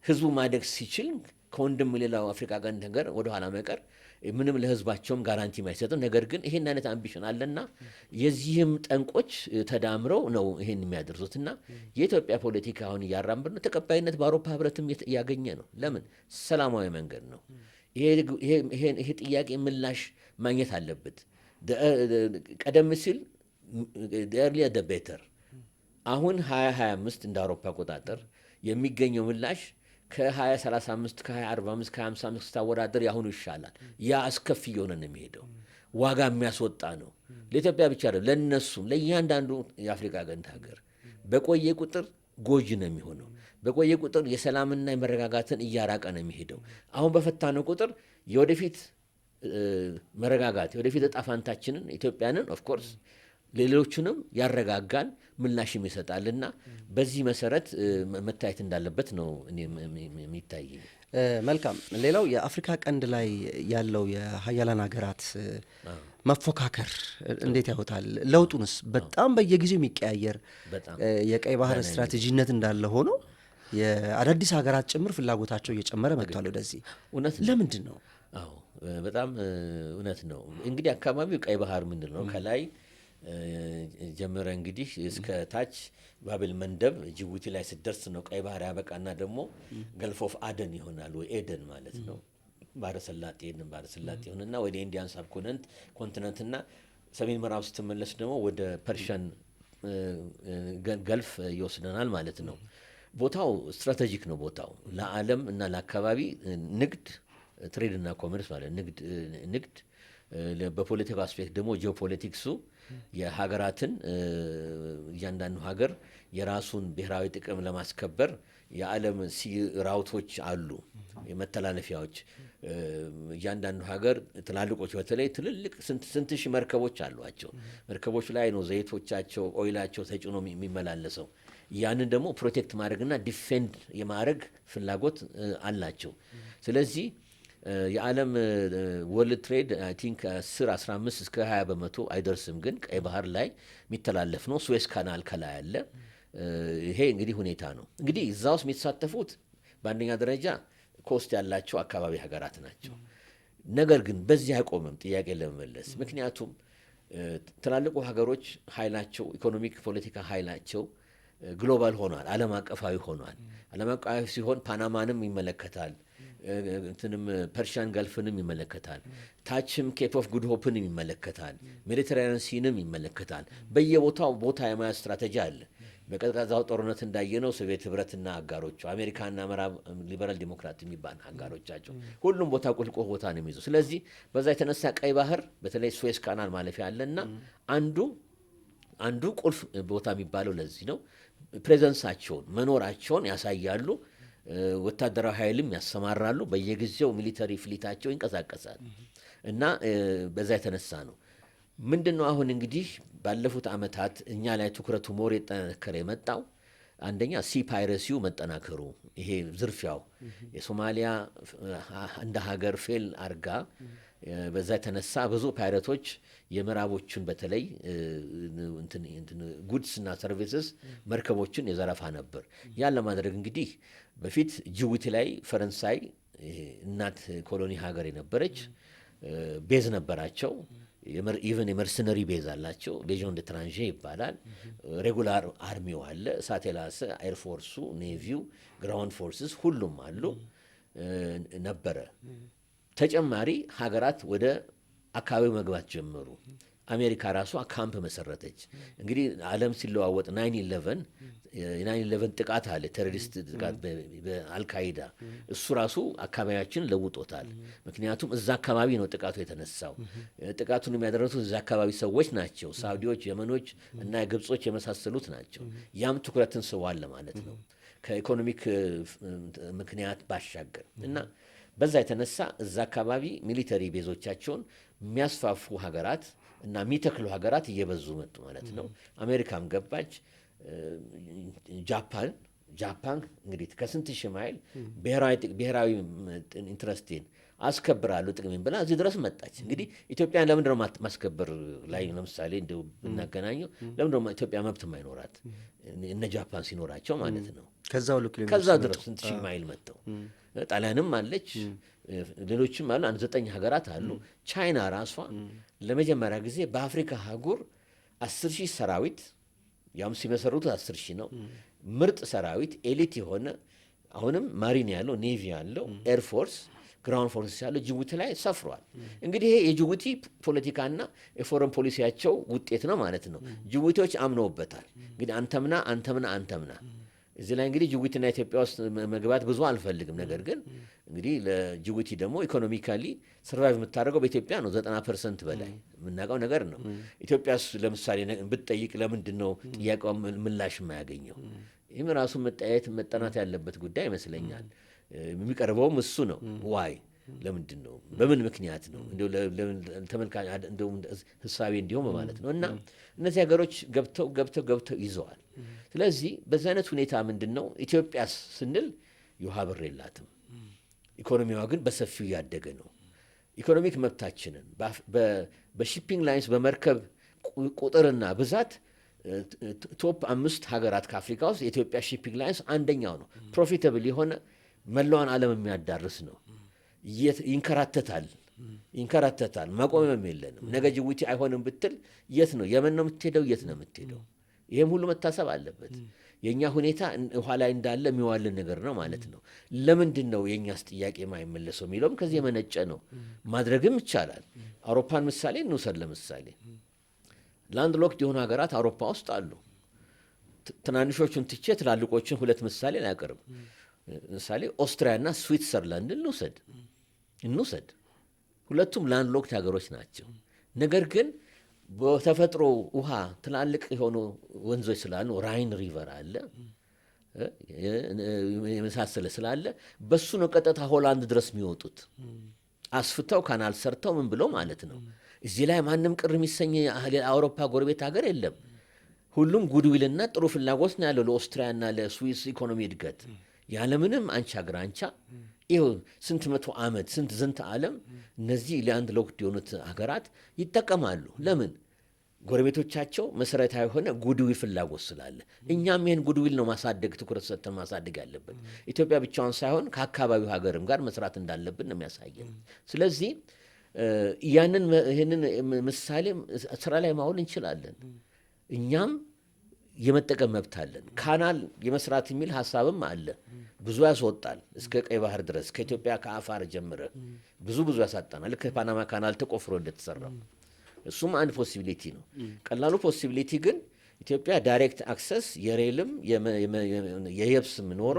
ህዝቡ ማደግ ሲችል ከወንድም ሌላው አፍሪካ ጋር ነገር ወደኋላ መቀር ምንም ለህዝባቸውም ጋራንቲ የማይሰጥም። ነገር ግን ይሄን አይነት አምቢሽን አለና የዚህም ጠንቆች ተዳምረው ነው ይሄን የሚያደርሱት እና የኢትዮጵያ ፖለቲካ አሁን እያራምብን ነው። ተቀባይነት በአውሮፓ ህብረትም እያገኘ ነው። ለምን? ሰላማዊ መንገድ ነው። ይሄ ጥያቄ ምላሽ ማግኘት አለበት። ቀደም ሲል ኤርሊየር ደ ቤተር አሁን 2025 እንደ አውሮፓ አቆጣጠር የሚገኘው ምላሽ ከ2035 ከ2045 ከ2055 ስታወዳደር ያሁኑ ይሻላል። ያ አስከፊ የሆነ ነው የሚሄደው። ዋጋ የሚያስወጣ ነው። ለኢትዮጵያ ብቻ አይደለም፣ ለነሱም ለእያንዳንዱ የአፍሪካ ቀንድ ሀገር በቆየ ቁጥር ጎጂ ነው የሚሆነው። በቆየ ቁጥር የሰላምና የመረጋጋትን እያራቀ ነው የሚሄደው። አሁን በፈታነው ቁጥር የወደፊት መረጋጋት የወደፊት እጣ ፋንታችንን ኢትዮጵያንን ኦፍኮርስ ሌሎቹንም ያረጋጋል ምላሽም ይሰጣልና በዚህ መሰረት መታየት እንዳለበት ነው የሚታይ።
መልካም። ሌላው የአፍሪካ ቀንድ ላይ ያለው የሀያላን ሀገራት መፎካከር እንዴት ያውታል? ለውጡንስ በጣም በየጊዜው የሚቀያየር የቀይ ባህር ስትራቴጂነት እንዳለ ሆኖ የአዳዲስ ሀገራት ጭምር ፍላጎታቸው እየጨመረ መጥቷል ወደዚህ። ለምንድን ነው?
አዎ በጣም እውነት ነው። እንግዲህ አካባቢው ቀይ ባህር ምንድን ነው ከላይ ጀመረ እንግዲህ እስከ ታች ባብል መንደብ ጅቡቲ ላይ ስደርስ ነው ቀይ ባህር ያበቃና ደግሞ ገልፍ ኦፍ አደን ይሆናል ወይ ኤደን ማለት ነው። ባረሰላጤ ይሆንና ወደ ኢንዲያን ሳብ ኮንቲነንትና ሰሜን ምዕራብ ስትመለስ ደግሞ ወደ ፐርሺያን ገልፍ ይወስደናል ማለት ነው። ቦታው ስትራቴጂክ ነው። ቦታው ለዓለም እና ለአካባቢ ንግድ ትሬድ እና ኮመርስ ማለት ንግድ በፖለቲካ አስፔክት ደግሞ ጂኦፖለቲክሱ የሀገራትን እያንዳንዱ ሀገር የራሱን ብሔራዊ ጥቅም ለማስከበር የዓለም ራውቶች አሉ፣ የመተላለፊያዎች እያንዳንዱ ሀገር ትላልቆች በተለይ ትልልቅ ስንት ሺህ መርከቦች አሏቸው። መርከቦች ላይ ነው ዘይቶቻቸው ኦይላቸው ተጭኖ የሚመላለሰው። ያንን ደግሞ ፕሮቴክት ማድረግና ዲፌንድ የማድረግ ፍላጎት አላቸው። ስለዚህ የዓለም ወርልድ ትሬድ አይ ቲንክ 10-15 እስከ 20 በመቶ አይደርስም፣ ግን ቀይ ባህር ላይ የሚተላለፍ ነው። ስዌዝ ካናል ከላይ አለ። ይሄ እንግዲህ ሁኔታ ነው። እንግዲህ እዛ ውስጥ የሚሳተፉት በአንደኛ ደረጃ ኮስት ያላቸው አካባቢ ሀገራት ናቸው። ነገር ግን በዚህ አይቆምም ጥያቄ ለመመለስ። ምክንያቱም ትላልቁ ሀገሮች ኃይላቸው ኢኮኖሚክ ፖለቲካ ኃይላቸው ግሎባል ሆኗል፣ ዓለም አቀፋዊ ሆኗል። ዓለም አቀፋዊ ሲሆን ፓናማንም ይመለከታል፣ እንትንም ፐርሺያን ገልፍንም ይመለከታል፣ ታችም ኬፕ ኦፍ ጉድ ሆፕንም ይመለከታል፣ ሜዲተራኒያን ሲንም ይመለከታል። በየቦታው ቦታ የመያዝ ስትራቴጂ አለ። በቀዝቃዛው ጦርነት እንዳየነው ሶቪየት ህብረትና አጋሮቹ አሜሪካና ምዕራብ ሊበራል ዲሞክራት የሚባል አጋሮቻቸው ሁሉም ቦታ ቁልቁል ቦታ ነው የሚይዙ። ስለዚህ በዛ የተነሳ ቀይ ባህር በተለይ ስዌዝ ካናል ማለፊያ አለና አንዱ ቁልፍ ቦታ የሚባለው ለዚህ ነው። ፕሬዘንሳቸውን መኖራቸውን ያሳያሉ። ወታደራዊ ኃይልም ያሰማራሉ። በየጊዜው ሚሊተሪ ፍሊታቸው ይንቀሳቀሳል እና በዛ የተነሳ ነው። ምንድን ነው አሁን እንግዲህ ባለፉት ዓመታት እኛ ላይ ትኩረቱ ሞር የጠነከረ የመጣው አንደኛ ሲ ፓይረሲው መጠናከሩ፣ ይሄ ዝርፊያው የሶማሊያ እንደ ሀገር ፌል አርጋ በዛ የተነሳ ብዙ ፓይረቶች የምዕራቦቹን በተለይ ጉድስ እና ሰርቪስስ መርከቦችን የዘረፋ ነበር። ያን ለማድረግ እንግዲህ በፊት ጅቡቲ ላይ ፈረንሳይ እናት ኮሎኒ ሀገር የነበረች ቤዝ ነበራቸው። ኢቨን የመርሰነሪ ቤዝ አላቸው። ሌዥን ደ ትራንዤ ይባላል። ሬጉላር አርሚው አለ፣ ሳቴላስ፣ ኤርፎርሱ፣ ኔቪው፣ ግራውንድ ፎርስስ ሁሉም አሉ ነበረ። ተጨማሪ ሀገራት ወደ አካባቢው መግባት ጀመሩ። አሜሪካ ራሷ ካምፕ መሰረተች። እንግዲህ ዓለም ሲለዋወጥ 9/11 ጥቃት አለ፣ ቴሮሪስት ጥቃት በአልካይዳ። እሱ ራሱ አካባቢያችን ለውጦታል። ምክንያቱም እዛ አካባቢ ነው ጥቃቱ የተነሳው። ጥቃቱን የሚያደረሱት እዛ አካባቢ ሰዎች ናቸው፣ ሳውዲዎች፣ የመኖች እና ግብጾች የመሳሰሉት ናቸው። ያም ትኩረትን ስቧል ማለት ነው ከኢኮኖሚክ ምክንያት ባሻገር እና በዛ የተነሳ እዛ አካባቢ ሚሊተሪ ቤዞቻቸውን የሚያስፋፉ ሀገራት እና የሚተክሉ ሀገራት እየበዙ መጡ ማለት ነው። አሜሪካም ገባች። ጃፓን እንግዲህ ከስንት ሺህ ማይል ብሔራዊ ኢንትረስቴን አስከብራለሁ ጥቅሜን ብላ እዚህ ድረስ መጣች። እንግዲህ ኢትዮጵያን ለምንድን ነው ማስከበር ላይ ለምሳሌ እንደው ብናገናኘው ለምንድን ነው ኢትዮጵያ መብት የማይኖራት እነ ጃፓን ሲኖራቸው ማለት ነው? ከዛ ድረስ ስንት ሺህ ማይል መጥተው ጣሊያንም አለች፣ ሌሎችም አሉ። 9 ሀገራት አሉ። ቻይና ራሷ ለመጀመሪያ ጊዜ በአፍሪካ አህጉር 10,000 ሰራዊት ያም ሲመሰሩት 10,000 ነው። ምርጥ ሰራዊት ኤሊት የሆነ አሁንም ማሪን ያለው ኔቪ ያለው ኤርፎርስ ግራውንድ ፎርስ ያለው ጅቡቲ ላይ ሰፍሯል። እንግዲህ ይሄ የጅቡቲ ፖለቲካና የፎረን ፖሊሲያቸው ውጤት ነው ማለት ነው። ጅቡቲዎች አምነውበታል። እንግዲህ አንተምና እዚህ ላይ እንግዲህ ጅቡቲና ኢትዮጵያ ውስጥ መግባት ብዙ አልፈልግም። ነገር ግን እንግዲህ ለጅቡቲ ደግሞ ኢኮኖሚካሊ ሰርቫይቭ የምታደርገው በኢትዮጵያ ነው። 90% በላይ የምናውቀው ነገር ነው። ኢትዮጵያስ ለምሳሌ ብትጠይቅ ለምንድን ነው ጥያቄው ምላሽ የማያገኘው? ይህም ራሱ መጠናት ያለበት ጉዳይ ይመስለኛል። የሚቀርበውም እሱ ነው። ዋይ ለምንድን ነው? በምን ምክንያት ነው? እንደው ህሳቤ እንዲሆን ማለት ነው። እና እነዚህ ሀገሮች ገብተው ይዘዋል። ስለዚህ በዚህ አይነት ሁኔታ ምንድን ነው ኢትዮጵያ ስንል የውሃ በር የላትም። ኢኮኖሚዋ ግን በሰፊው እያደገ ነው። ኢኮኖሚክ መብታችንን በሺፒንግ ላይንስ በመርከብ ቁጥርና ብዛት ቶፕ 5 ሀገራት ከአፍሪካ ውስጥ የኢትዮጵያ ሺፒንግ ላይንስ አንደኛው ነው። ፕሮፊታብል የሆነ መላዋን ዓለም የሚያዳርስ ነው። ይንከራተታል፣ መቆሚያም የለንም። ነገ ጅቡቲ አይሆንም ብትል የት ነው የመን ነው የምትሄደው? የት ነው የምትሄደው? ይህም ሁሉ መታሰብ አለበት። የእኛ ሁኔታ ውሃ ላይ እንዳለ የሚዋልን ነገር ነው ማለት ነው። ለምንድን ነው የእኛስ ጥያቄ የማይመለሰው የሚለውም ከዚህ የመነጨ ነው። ማድረግም ይቻላል። አውሮፓን ምሳሌ እንውሰድ። ለምሳሌ ላንድ ሎክድ የሆኑ ሀገራት አውሮፓ ውስጥ አሉ። ትናንሾቹን ትቼ ትላልቆችን 2 ምሳሌ ላያቀርብ። ምሳሌ ኦስትሪያና ስዊትዘርላንድን እንውሰድ። ሁለቱም ላንድ ሎክድ ሀገሮች ናቸው። ነገር ግን በተፈጥሮ ውሃ ትላልቅ የሆኑ ወንዞች ስላሉ ራይን ሪቨር አለ የመሳሰለ ስላለ በሱ ነው ቀጥታ ሆላንድ ድረስ የሚወጡት። አስፍተው ካናል ሰርተው ምን ብለው ማለት ነው። እዚህ ላይ ማንም ቅር የሚሰኝ የአውሮፓ ጎረቤት ሀገር የለም። ሁሉም ጉድዊልና ጥሩ ፍላጎት ነው ያለው ለኦስትሪያና ለስዊስ ኢኮኖሚ እድገት ያለምንም አንቻ ግራንቻ። ይኸው ስንት መቶ ዓመት ስንት ዝንተ ዓለም እነዚህ ላንድ ሎክድ የሆኑት ሀገራት ይጠቀማሉ። ለምን? ጎረቤቶቻቸው መሰረታዊ የሆነ ጉድዊል ፍላጎት ስላለ። እኛም ይህን ጉድዊል ነው ማሳደግ፣ ትኩረት ሰጥተን ማሳደግ ያለብን። ኢትዮጵያ ብቻዋን ሳይሆን ከአካባቢው ሀገርም ጋር መስራት እንዳለብን ነው የሚያሳየን። ስለዚህ ይህንን ምሳሌ ስራ ላይ ማዋል እንችላለን። እኛም የመጠቀም መብት አለን። ካናል የመስራት የሚል ሀሳብም አለ። ብዙ ያስወጣል እስከ ቀይ ባህር ድረስ ከኢትዮጵያ ከአፋር ጀምረ ብዙ ያሳጣናል። ልክ ፓናማ ካናል ተቆፍሮ እንደተሰራው እሱም አንድ ፖሲቢሊቲ ነው። ቀላሉ ፖሲቢሊቲ ግን ኢትዮጵያ ዳይሬክት አክሰስ የሬልም የየብስም ኖሮ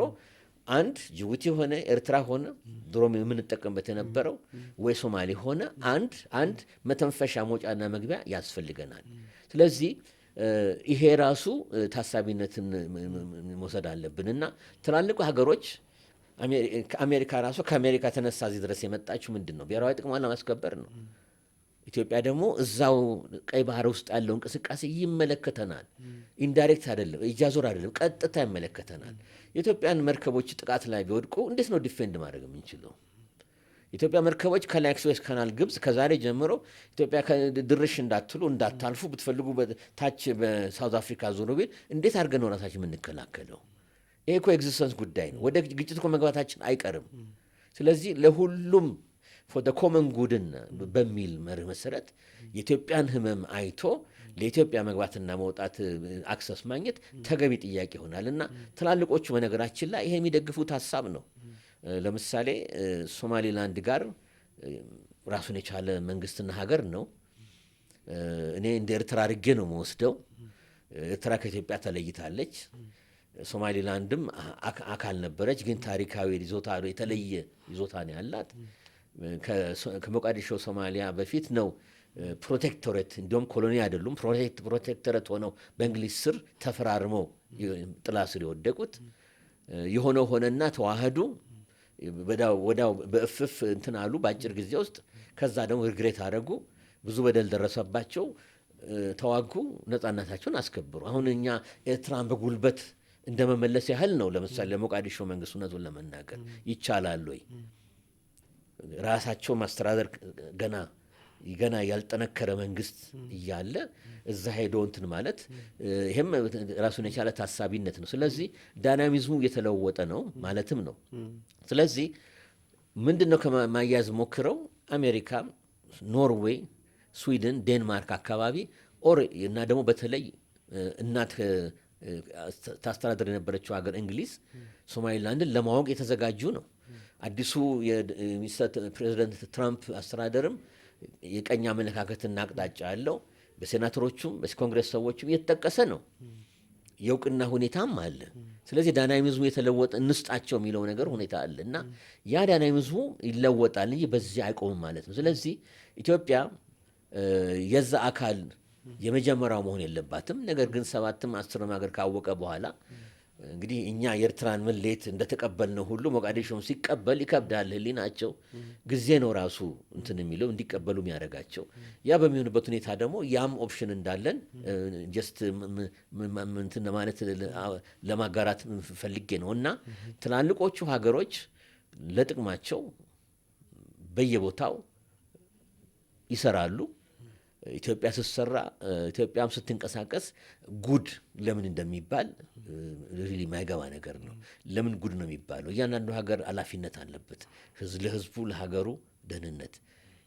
አንድ ጅቡቲ ሆነ ኤርትራ ሆነ ድሮም የምንጠቀምበት የነበረው ወይ ሶማሌ ሆነ አንድ መተንፈሻ መውጫና መግቢያ ያስፈልገናል። ስለዚህ ይሄ ራሱ ታሳቢነትን መውሰድ አለብን እና ትላልቁ ሀገሮች አሜሪካ ራሱ ከአሜሪካ ተነሳ እዚህ ድረስ የመጣችው ምንድን ነው? ብሔራዊ ጥቅሟን ለማስከበር ነው። ኢትዮጵያ ደግሞ እዛው ቀይ ባህር ውስጥ ያለው እንቅስቃሴ ይመለከተናል። ኢንዳይሬክት አይደለም፣ እጃዞር አይደለም፣ ቀጥታ ይመለከተናል። የኢትዮጵያን መርከቦች ጥቃት ላይ ቢወድቁ እንዴት ነው ዲፌንድ ማድረግ የምንችለው? የኢትዮጵያ መርከቦች ከላይ ከሱዌዝ ካናል ግብጽ ከዛሬ ጀምሮ ኢትዮጵያ ድርሽ እንዳትሉ እንዳታልፉ ብትፈልጉ ታች በሳውዝ አፍሪካ ዞሮ ቢል እንዴት አድርገን ነው ራሳችን የምንከላከለው? ይሄ እኮ ኤግዚስተንስ ጉዳይ ነው። ወደ ግጭት እኮ መግባታችን አይቀርም። ስለዚህ ለሁሉም ፎር ደ ኮመን ጉድን በሚል መርህ መሰረት የኢትዮጵያን ህመም አይቶ ለኢትዮጵያ መግባትና መውጣት አክሰስ ማግኘት ተገቢ ጥያቄ ይሆናል እና ትላልቆቹ በነገራችን ላይ ይሄ የሚደግፉት ሀሳብ ነው። ለምሳሌ ሶማሌላንድ ጋር ራሱን የቻለ መንግስትና ሀገር ነው። እኔ እንደ ኤርትራ አድርጌ ነው መወስደው። ኤርትራ ከኢትዮጵያ ተለይታለች። ሶማሌላንድም አካል ነበረች፣ ግን ታሪካዊ ይዞታ የተለየ ይዞታ ነው ያላት። ከሞቃዲሾ ሶማሊያ በፊት ነው ፕሮቴክቶሬት፣ እንዲሁም ኮሎኒ አይደሉም፣ ፕሮቴክቶሬት ሆነው በእንግሊዝ ስር ተፈራርመው ጥላ ስር የወደቁት። የሆነው ሆነና ተዋህዱ። ወዳው በእፍፍ እንትን አሉ በአጭር ጊዜ ውስጥ። ከዛ ደግሞ ሪግሬት አደረጉ፣ ብዙ በደል ደረሰባቸው፣ ተዋጉ፣ ነጻነታቸውን አስከብሩ። አሁን እኛ ኤርትራን በጉልበት እንደመመለስ ያህል ነው። ለምሳሌ ለሞቃዲሾ መንግስት እውነቱን ለመናገር ይቻላል ወይ? ራሳቸው ማስተዳደር ገና ያልጠነከረ መንግስት እያለ እዛ ሄዶ እንትን ማለት ይሄም ራሱን የቻለ ታሳቢነት ነው። ስለዚህ ዳይናሚዝሙ እየተለወጠ ነው ማለትም ነው። ስለዚህ ምንድን ነው ከማያያዝ ሞክረው አሜሪካ፣ ኖርዌይ፣ ስዊድን፣ ዴንማርክ አካባቢ እና ደግሞ በተለይ እናት ታስተዳደር የነበረችው ሀገር እንግሊዝ ሶማሊላንድን ለማወቅ የተዘጋጁ ነው። አዲሱ ፕሬዚደንት ትራምፕ አስተዳደርም የቀኝ አመለካከትና አቅጣጫ ያለው በሴናተሮቹም በኮንግረስ ሰዎችም እየተጠቀሰ ነው። የእውቅና ሁኔታም አለ። ስለዚህ ዳይናሚዝሙ የተለወጠ እንስጣቸው የሚለው ነገር ሁኔታ አለ እና ያ ዳይናሚዝሙ ይለወጣል እንጂ በዚህ አይቆምም ማለት ነው። ስለዚህ ኢትዮጵያ የዛ አካል የመጀመሪያው መሆን የለባትም። ነገር ግን 7ም 10ም ሀገር ካወቀ በኋላ እንግዲህ እኛ የኤርትራን መለየት እንደተቀበልነው ሁሉ ሞቃዲሾም ሲቀበል ይከብዳል። ህሊናቸው ጊዜ ነው ራሱ እንትን የሚለው እንዲቀበሉ የሚያደርጋቸው። ያ በሚሆንበት ሁኔታ ደግሞ ያም ኦፕሽን እንዳለን ጀስት እንትን ማለት ለማጋራት ፈልጌ ነው እና ትላልቆቹ ሀገሮች ለጥቅማቸው በየቦታው ይሰራሉ። ኢትዮጵያ ስትሰራ ኢትዮጵያም ስትንቀሳቀስ ጉድ ለምን እንደሚባል የማይገባ ነገር ነው። ለምን ጉድ ነው የሚባለው? እያንዳንዱ ሀገር ኃላፊነት አለበት ለህዝቡ፣ ለሀገሩ ደህንነት።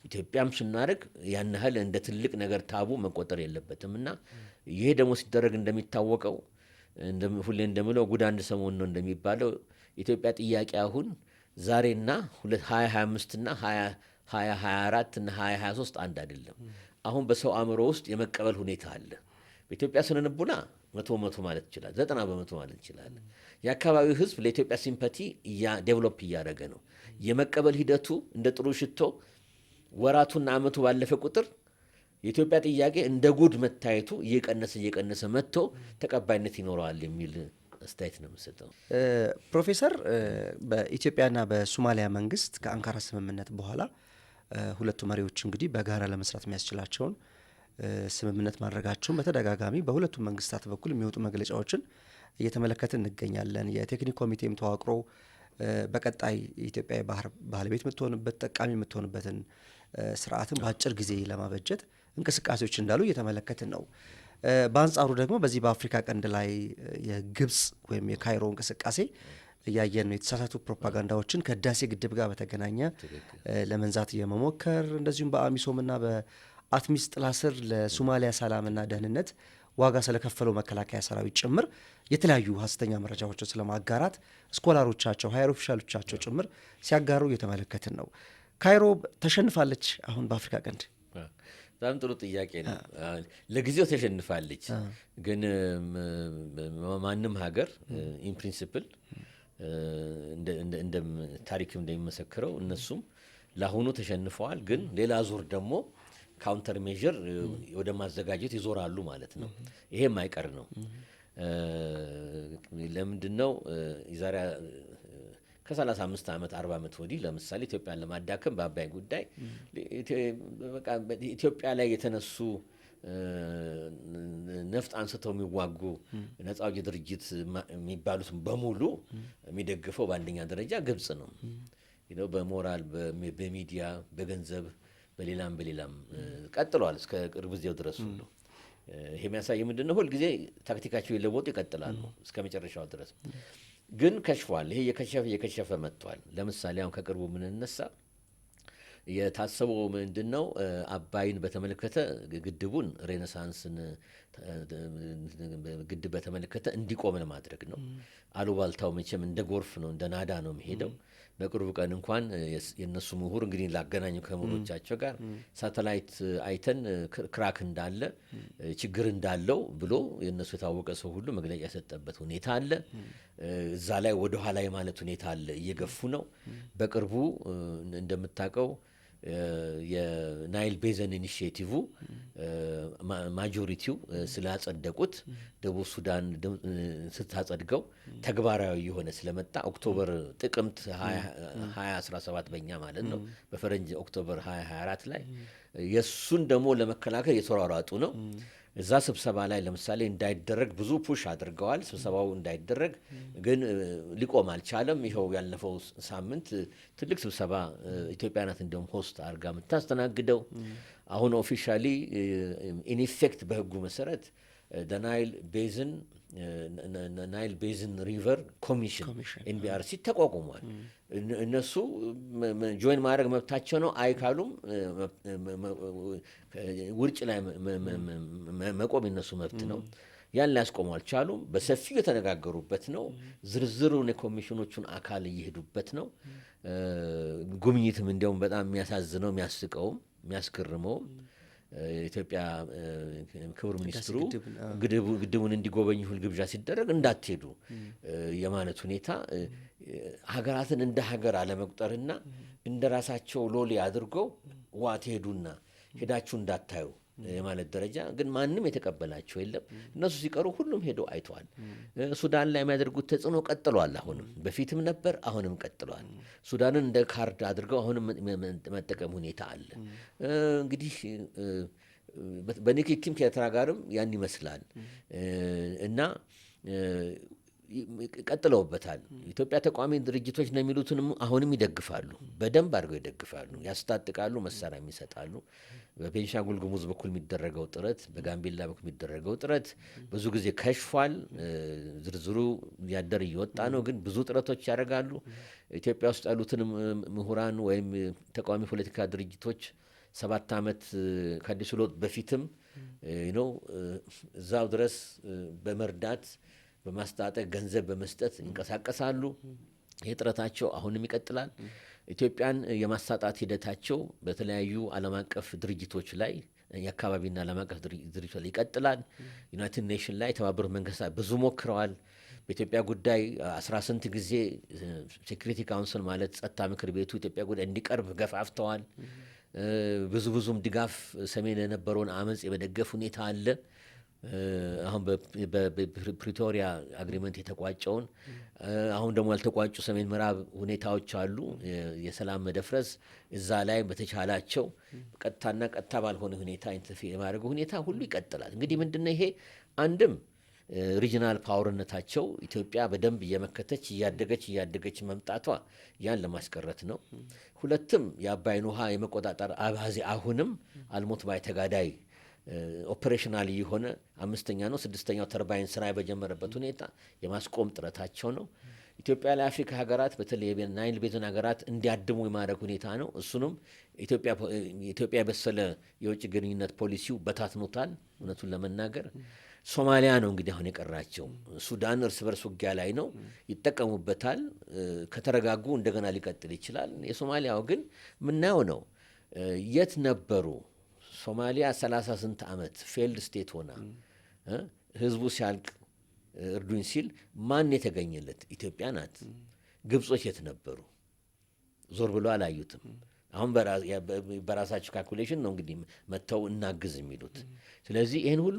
ኢትዮጵያም ስናደርግ ያን ያህል እንደ ትልቅ ነገር ታቡ መቆጠር የለበትም እና ይሄ ደግሞ ሲደረግ እንደሚታወቀው ሁሌ እንደምለው ጉድ አንድ ሰሞን ነው እንደሚባለው ኢትዮጵያ ጥያቄ አሁን ዛሬና 2025 እና 2024 እና 2023 አንድ አይደለም። አሁን በሰው አእምሮ ውስጥ የመቀበል ሁኔታ አለ። በኢትዮጵያ ስነልቦና 100 ማለት ይችላል፣ 90% ማለት ይችላል። የአካባቢው ህዝብ ለኢትዮጵያ ሲምፓቲ ዴቨሎፕ እያደረገ ነው። የመቀበል ሂደቱ እንደ ጥሩ ሽቶ ወራቱና አመቱ ባለፈ ቁጥር የኢትዮጵያ ጥያቄ እንደ ጉድ መታየቱ እየቀነሰ መጥቶ ተቀባይነት ይኖረዋል የሚል አስተያየት ነው የምሰጠው።
ፕሮፌሰር፣ በኢትዮጵያና በሶማሊያ መንግስት ከአንካራ ስምምነት በኋላ ሁለቱ መሪዎች እንግዲህ በጋራ ለመስራት የሚያስችላቸውን ስምምነት ማድረጋቸውን በተደጋጋሚ በሁለቱም መንግስታት በኩል የሚወጡ መግለጫዎችን እየተመለከትን እንገኛለን። የቴክኒክ ኮሚቴም ተዋቅሮ በቀጣይ ኢትዮጵያ የባህር ባለቤት የምትሆንበት ጠቃሚ የምትሆንበትን ስርዓትን በአጭር ጊዜ ለማበጀት እንቅስቃሴዎች እንዳሉ እየተመለከትን ነው። በአንጻሩ ደግሞ በዚህ በአፍሪካ ቀንድ ላይ የግብፅ ወይም የካይሮ እንቅስቃሴ እያየን ነው። የተሳሳቱ ፕሮፓጋንዳዎችን ከህዳሴ ግድብ ጋር በተገናኘ ለመንዛት የመሞከር እንደዚሁም በአሚሶምና በአትሚስ ጥላ ስር ለሶማሊያ ሰላምና ደህንነት ዋጋ ስለከፈለው መከላከያ ሰራዊት ጭምር የተለያዩ ሀሰተኛ መረጃዎችን ስለማጋራት ስኮላሮቻቸው ሃየር ኦፊሻሎቻቸው ጭምር ሲያጋሩ እየተመለከትን ነው። ካይሮ ተሸንፋለች አሁን በአፍሪካ ቀንድ?
በጣም ጥሩ ጥያቄ ነው። ለጊዜው ተሸንፋለች፣ ግን ማንም ሀገር ኢን ፕሪንሲፕል እንደ ታሪክም እንደሚመሰክረው እነሱም ለአሁኑ ተሸንፈዋል። ግን ሌላ ዙር ደግሞ ካውንተር ሜዥር ወደ ማዘጋጀት ይዞራሉ ማለት ነው። ይሄ የማይቀር ነው። ለምንድን ነው የዛሬ ከ35 ዓመት 40 ዓመት ወዲህ ለምሳሌ ኢትዮጵያን ለማዳከም በአባይ ጉዳይ ኢትዮጵያ ላይ የተነሱ ነፍጥ አንስተው የሚዋጉ ነጻ አውጪ ድርጅት የሚባሉት በሙሉ የሚደግፈው በአንደኛ ደረጃ ግብጽ ነው። በሞራል በሚዲያ በገንዘብ በሌላም ቀጥለዋል እስከ ቅርብ ጊዜው ድረስ ሁሉ። ይሄ የሚያሳየው ምንድን ነው? ሁልጊዜ ታክቲካቸው የለወጡ ይቀጥላሉ እስከ መጨረሻው ድረስ። ግን ከሽፏል። ይሄ የከሸፈ መጥቷል። ለምሳሌ አሁን ከቅርቡ የምንነሳ የታሰበው ምንድን ነው? አባይን በተመለከተ ግድቡን ሬኔሳንስን ግድብ በተመለከተ እንዲቆም ለማድረግ ነው። አሉባልታው መቼም እንደ ጎርፍ ነው፣ እንደ ናዳ ነው የሚሄደው። በቅርቡ ቀን እንኳን የእነሱ ምሁር እንግዲህ ላገናኙ ከምሁሮቻቸው ጋር ሳተላይት አይተን ክራክ እንዳለ ችግር እንዳለው ብሎ የእነሱ የታወቀ ሰው ሁሉ መግለጫ የሰጠበት ሁኔታ አለ። እዛ ላይ ወደ ኋላ የማለት ሁኔታ አለ። እየገፉ ነው። በቅርቡ እንደምታውቀው የናይል ቤዘን ኢኒሽቲቭ ማጆሪቲው ስላጸደቁት ደቡብ ሱዳን ስታጸድቀው ተግባራዊ የሆነ ስለመጣ ጥቅምት 2017 በእኛ ማለት ነው፣ በፈረንጅ ኦክቶበር 2024 ላይ የእሱን ደግሞ ለመከላከል የተሯሯጡ ነው። እዛ ስብሰባ ላይ ለምሳሌ እንዳይደረግ ብዙ ፑሽ አድርገዋል። ስብሰባው እንዳይደረግ ግን ሊቆም አልቻለም። ይኸው ያለፈው ሳምንት ትልቅ ስብሰባ ኢትዮጵያ ናት እንዲሁም ሆስት አድርጋ የምታስተናግደው። አሁን ኦፊሻሊ ኢንፌክት በህጉ መሰረት ናይል ቤዝን ሪቨር ኮሚሽን ኤንቢአርሲ ተቋቁሟል። እነሱ ጆይን ማድረግ መብታቸው ነው። አይካሉም ውርጭ ላይ መቆም የነሱ መብት ነው። ያን ሊያስቆሙ አልቻሉም። በሰፊው የተነጋገሩበት ነው። ዝርዝሩን የኮሚሽኖቹን አካል እየሄዱበት ነው። ጉብኝትም እንዲያውም በጣም የሚያሳዝነው የሚያስቀውም የሚያስገርመውም የኢትዮጵያ ክቡር ሚኒስትሩ ግድቡን እንዲጎበኙ ሁል ግብዣ ሲደረግ እንዳትሄዱ የማለት ሁኔታ ሀገራትን እንደ ሀገር አለመቁጠርና እንደ ራሳቸው ሎሌ አድርገው ትሄዱና ሄዳችሁ እንዳታዩ የማለት ደረጃ ግን ማንም የተቀበላቸው የለም። እነሱ ሲቀሩ ሁሉም ሄዶ አይተዋል። ሱዳን ላይ የሚያደርጉት ተጽዕኖ ቀጥሏል። አሁንም በፊትም ነበር፣ አሁንም ቀጥሏል። ሱዳንን እንደ ካርድ አድርገው አሁንም መጠቀም ሁኔታ አለ። እንግዲህ በንክኪም ከኤርትራ ጋርም ያን ይመስላል እና ቀጥለውበታል። ኢትዮጵያ ተቋሚ ድርጅቶች ነው የሚሉትንም አሁንም ይደግፋሉ፣ በደንብ አድርገው ይደግፋሉ፣ ያስታጥቃሉ፣ መሳሪያ ይሰጣሉ። በቤንሻንጉል ጉሙዝ በኩል የሚደረገው ጥረት፣ በጋምቤላ በኩል የሚደረገው ጥረት ብዙ ጊዜ ከሽፏል። ዝርዝሩ ያደር እየወጣ ነው፣ ግን ብዙ ጥረቶች ያደርጋሉ። ኢትዮጵያ ውስጥ ያሉትን ምሁራን ወይም ተቃዋሚ ፖለቲካ ድርጅቶች 7 ዓመት ከአዲሱ ለውጥ በፊትም ነው እዛው ድረስ በመርዳት በማስታጠቅ ገንዘብ በመስጠት ይንቀሳቀሳሉ። ይህ ጥረታቸው አሁንም ይቀጥላል። ኢትዮጵያን የማሳጣት ሂደታቸው በተለያዩ ዓለም አቀፍ ድርጅቶች ላይ የአካባቢና ዓለም አቀፍ ድርጅቶች ላይ ይቀጥላል። ዩናይትድ ኔሽን ላይ የተባበሩት መንግስታት ብዙ ሞክረዋል። በኢትዮጵያ ጉዳይ 18 ጊዜ ሴኩሪቲ ካውንስል ማለት ጸጥታ ምክር ቤቱ ኢትዮጵያ ጉዳይ እንዲቀርብ ገፋፍተዋል። ብዙም ድጋፍ ሰሜን የነበረውን አመፅ የመደገፍ ሁኔታ አለ። አሁን በፕሪቶሪያ አግሪመንት የተቋጨውን አሁን ደግሞ ያልተቋጩ ሰሜን ምዕራብ ሁኔታዎች አሉ። የሰላም መደፍረስ እዛ ላይ በተቻላቸው ቀጥታና ቀጥታ ባልሆነ ሁኔታ የማድረጉ ሁኔታ ሁሉ ይቀጥላል። እንግዲህ ምንድነው ይሄ? አንድም ሪጂናል ፓወርነታቸው ኢትዮጵያ በደንብ እየመከተች እያደገች መምጣቷ ያን ለማስቀረት ነው። ሁለትም የአባይን ውሃ የመቆጣጠር አባዜ አሁንም አልሞት ባይ ተጋዳይ ኦፕሬሽናል የሆነ 5ኛ ነው 6ኛው ተርባይን ስራ በጀመረበት ሁኔታ የማስቆም ጥረታቸው ነው። ኢትዮጵያ ለአፍሪካ ሀገራት በተለይ ናይል ቤዝን ሀገራት እንዲያድሙ የማድረግ ሁኔታ ነው። እሱንም ኢትዮጵያ የበሰለ የውጭ ግንኙነት ፖሊሲው በታትኖታል። እውነቱን ለመናገር ሶማሊያ ነው እንግዲህ አሁን የቀራቸው። ሱዳን እርስ በርስ ውጊያ ላይ ነው፣ ይጠቀሙበታል። ከተረጋጉ እንደገና ሊቀጥል ይችላል። የሶማሊያው ግን ምናየው ነው። የት ነበሩ? ሶማሊያ 30 ስንት ዓመት ፌልድ ስቴት ሆና ህዝቡ ሲያልቅ እርዱኝ ሲል ማን የተገኘለት? ኢትዮጵያ ናት። ግብጾች የት ነበሩ? ዞር ብሎ አላዩትም። አሁን በራሳቸው ካልኩሌሽን ነው እንግዲህ መተው እናግዝ የሚሉት። ስለዚህ ይህን ሁሉ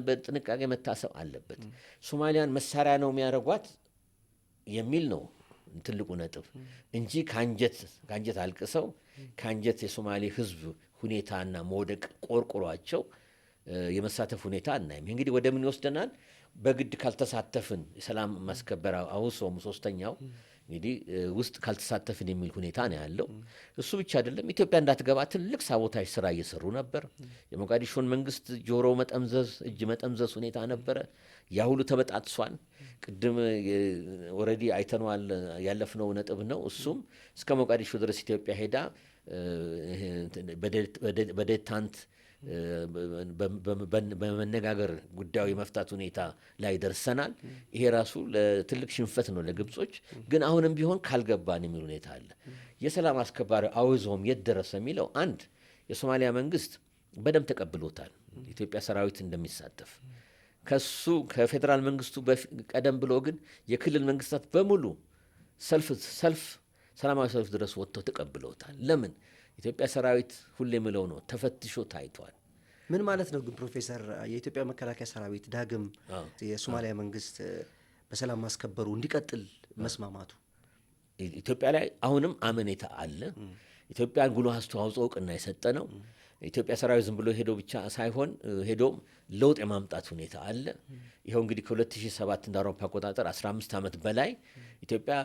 በጥንቃቄ መታሰብ አለበት። ሶማሊያን መሳሪያ ነው የሚያደርጓት የሚል ነው ትልቁ ነጥብ እንጂ ከአንጀት አልቅሰው ከአንጀት የሶማሌ ህዝብ ሁኔታና መውደቅ ቆርቆሯቸው የመሳተፍ ሁኔታ አናይም። እንግዲህ ወደ ምን ይወስደናል? በግድ ካልተሳተፍን የሰላም ማስከበር አውሶም 3ኛው እንግዲህ ውስጥ ካልተሳተፍን የሚል ሁኔታ ነው ያለው። እሱ ብቻ አይደለም፣ ኢትዮጵያ እንዳትገባ ትልቅ ሳቦታጅ ስራ እየሰሩ ነበር። የሞቃዲሾን መንግስት ጆሮ መጠምዘዝ፣ እጅ መጠምዘዝ ሁኔታ ነበረ። ያ ሁሉ ተበጣጥሷል። ቅድም ኦልሬዲ አይተነዋል። ያለፍነው ነጥብ ነው። እሱም እስከ ሞቃዲሾ ድረስ ኢትዮጵያ ሄዳ በዴታንት በመነጋገር ጉዳዩ የመፍታት ሁኔታ ላይ ደርሰናል። ይሄ ራሱ ለትልቅ ሽንፈት ነው ለግብጾች። ግን አሁንም ቢሆን ካልገባን የሚል ሁኔታ አለ። የሰላም አስከባሪ አውዞም የት ደረሰ የሚለው አንድ የሶማሊያ መንግስት በደንብ ተቀብሎታል ኢትዮጵያ ሰራዊት እንደሚሳተፍ። ከሱ ከፌዴራል መንግስቱ ቀደም ብሎ ግን የክልል መንግስታት በሙሉ ሰላማዊ ሰልፍ ድረስ ወጥተው ተቀብለውታል። ለምን? ኢትዮጵያ ሰራዊት ሁሌ የምለው ነው ተፈትሾ ታይቷል።
ምን ማለት ነው ግን ፕሮፌሰር? የኢትዮጵያ መከላከያ ሰራዊት ዳግም የሶማሊያ መንግስት በሰላም ማስከበሩ እንዲቀጥል መስማማቱ
ኢትዮጵያ ላይ አሁንም አመኔታ አለ። ኢትዮጵያን ጉልህ አስተዋጽኦ እውቅና የሰጠ ነው። ኢትዮጵያ ሰራዊት ዝም ብሎ ሄዶ ብቻ ሳይሆን ሄዶም ለውጥ የማምጣት ሁኔታ አለ። ይኸው እንግዲህ ከ2007 እንደ አውሮፓ አቆጣጠር 15 ዓመት በላይ ኢትዮጵያ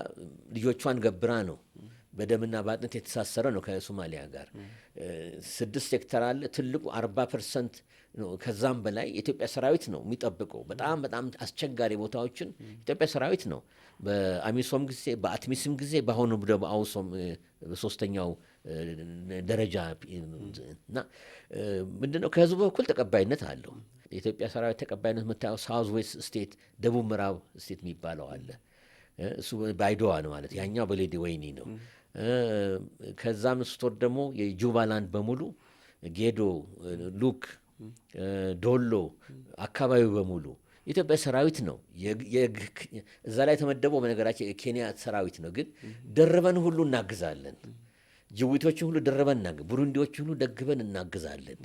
ልጆቿን ገብራ ነው። በደምና በአጥንት የተሳሰረ ነው ከሶማሊያ ጋር። 6 ሴክተር አለ። ትልቁ 40% ነው፣ ከዛም በላይ የኢትዮጵያ ሰራዊት ነው የሚጠብቀው። በጣም በጣም አስቸጋሪ ቦታዎችን ኢትዮጵያ ሰራዊት ነው በአሚሶም ጊዜ፣ በአትሚስም ጊዜ፣ በአሁኑ በአውሶም በሶስተኛው ደረጃ እና ምንድነው ከህዝቡ በኩል ተቀባይነት አለው። የኢትዮጵያ ሰራዊት ተቀባይነት የምታየው ሳውዝ ዌስት ስቴት፣ ደቡብ ምዕራብ ስቴት የሚባለው አለ። እሱ ባይዶዋ ነው ማለት ያኛው በሌዲ ወይኒ ነው። ከዛም ስቶር ደግሞ የጁባላንድ በሙሉ ጌዶ፣ ሉክ፣ ዶሎ አካባቢው በሙሉ የኢትዮጵያ ሰራዊት ነው። እዛ ላይ የተመደበው በነገራችን የኬንያ ሰራዊት ነው። ግን ደርበን ሁሉ እናግዛለን። ጅቡቲዎችን ሁሉ ደርበን ቡሩንዲዎችን ሁሉ ደግበን እናግዛለን።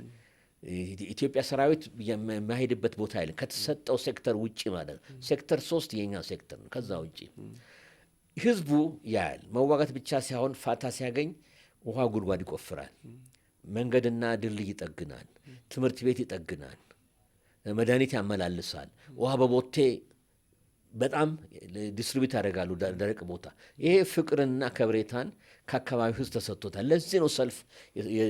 ኢትዮጵያ ሰራዊት የማሄድበት ቦታ የለም ከተሰጠው ሴክተር ውጭ ማለት ነው። ሴክተር 3 የኛ ሴክተር ነው። ከዛ ውጭ ህዝቡ ያያል። መዋጋት ብቻ ሳይሆን ፋታ ሲያገኝ ውሃ ጉድጓድ ይቆፍራል፣ መንገድና ድልድይ ይጠግናል፣ ትምህርት ቤት ይጠግናል፣ መድኃኒት ያመላልሳል፣ ውሃ በቦቴ በጣም ዲስትሪቢዩት ያደርጋሉ ደረቅ ቦታ። ይሄ ፍቅርና ከብሬታን ከአካባቢው ህዝብ ተሰጥቶታል። ለዚህ ነው ሰልፍ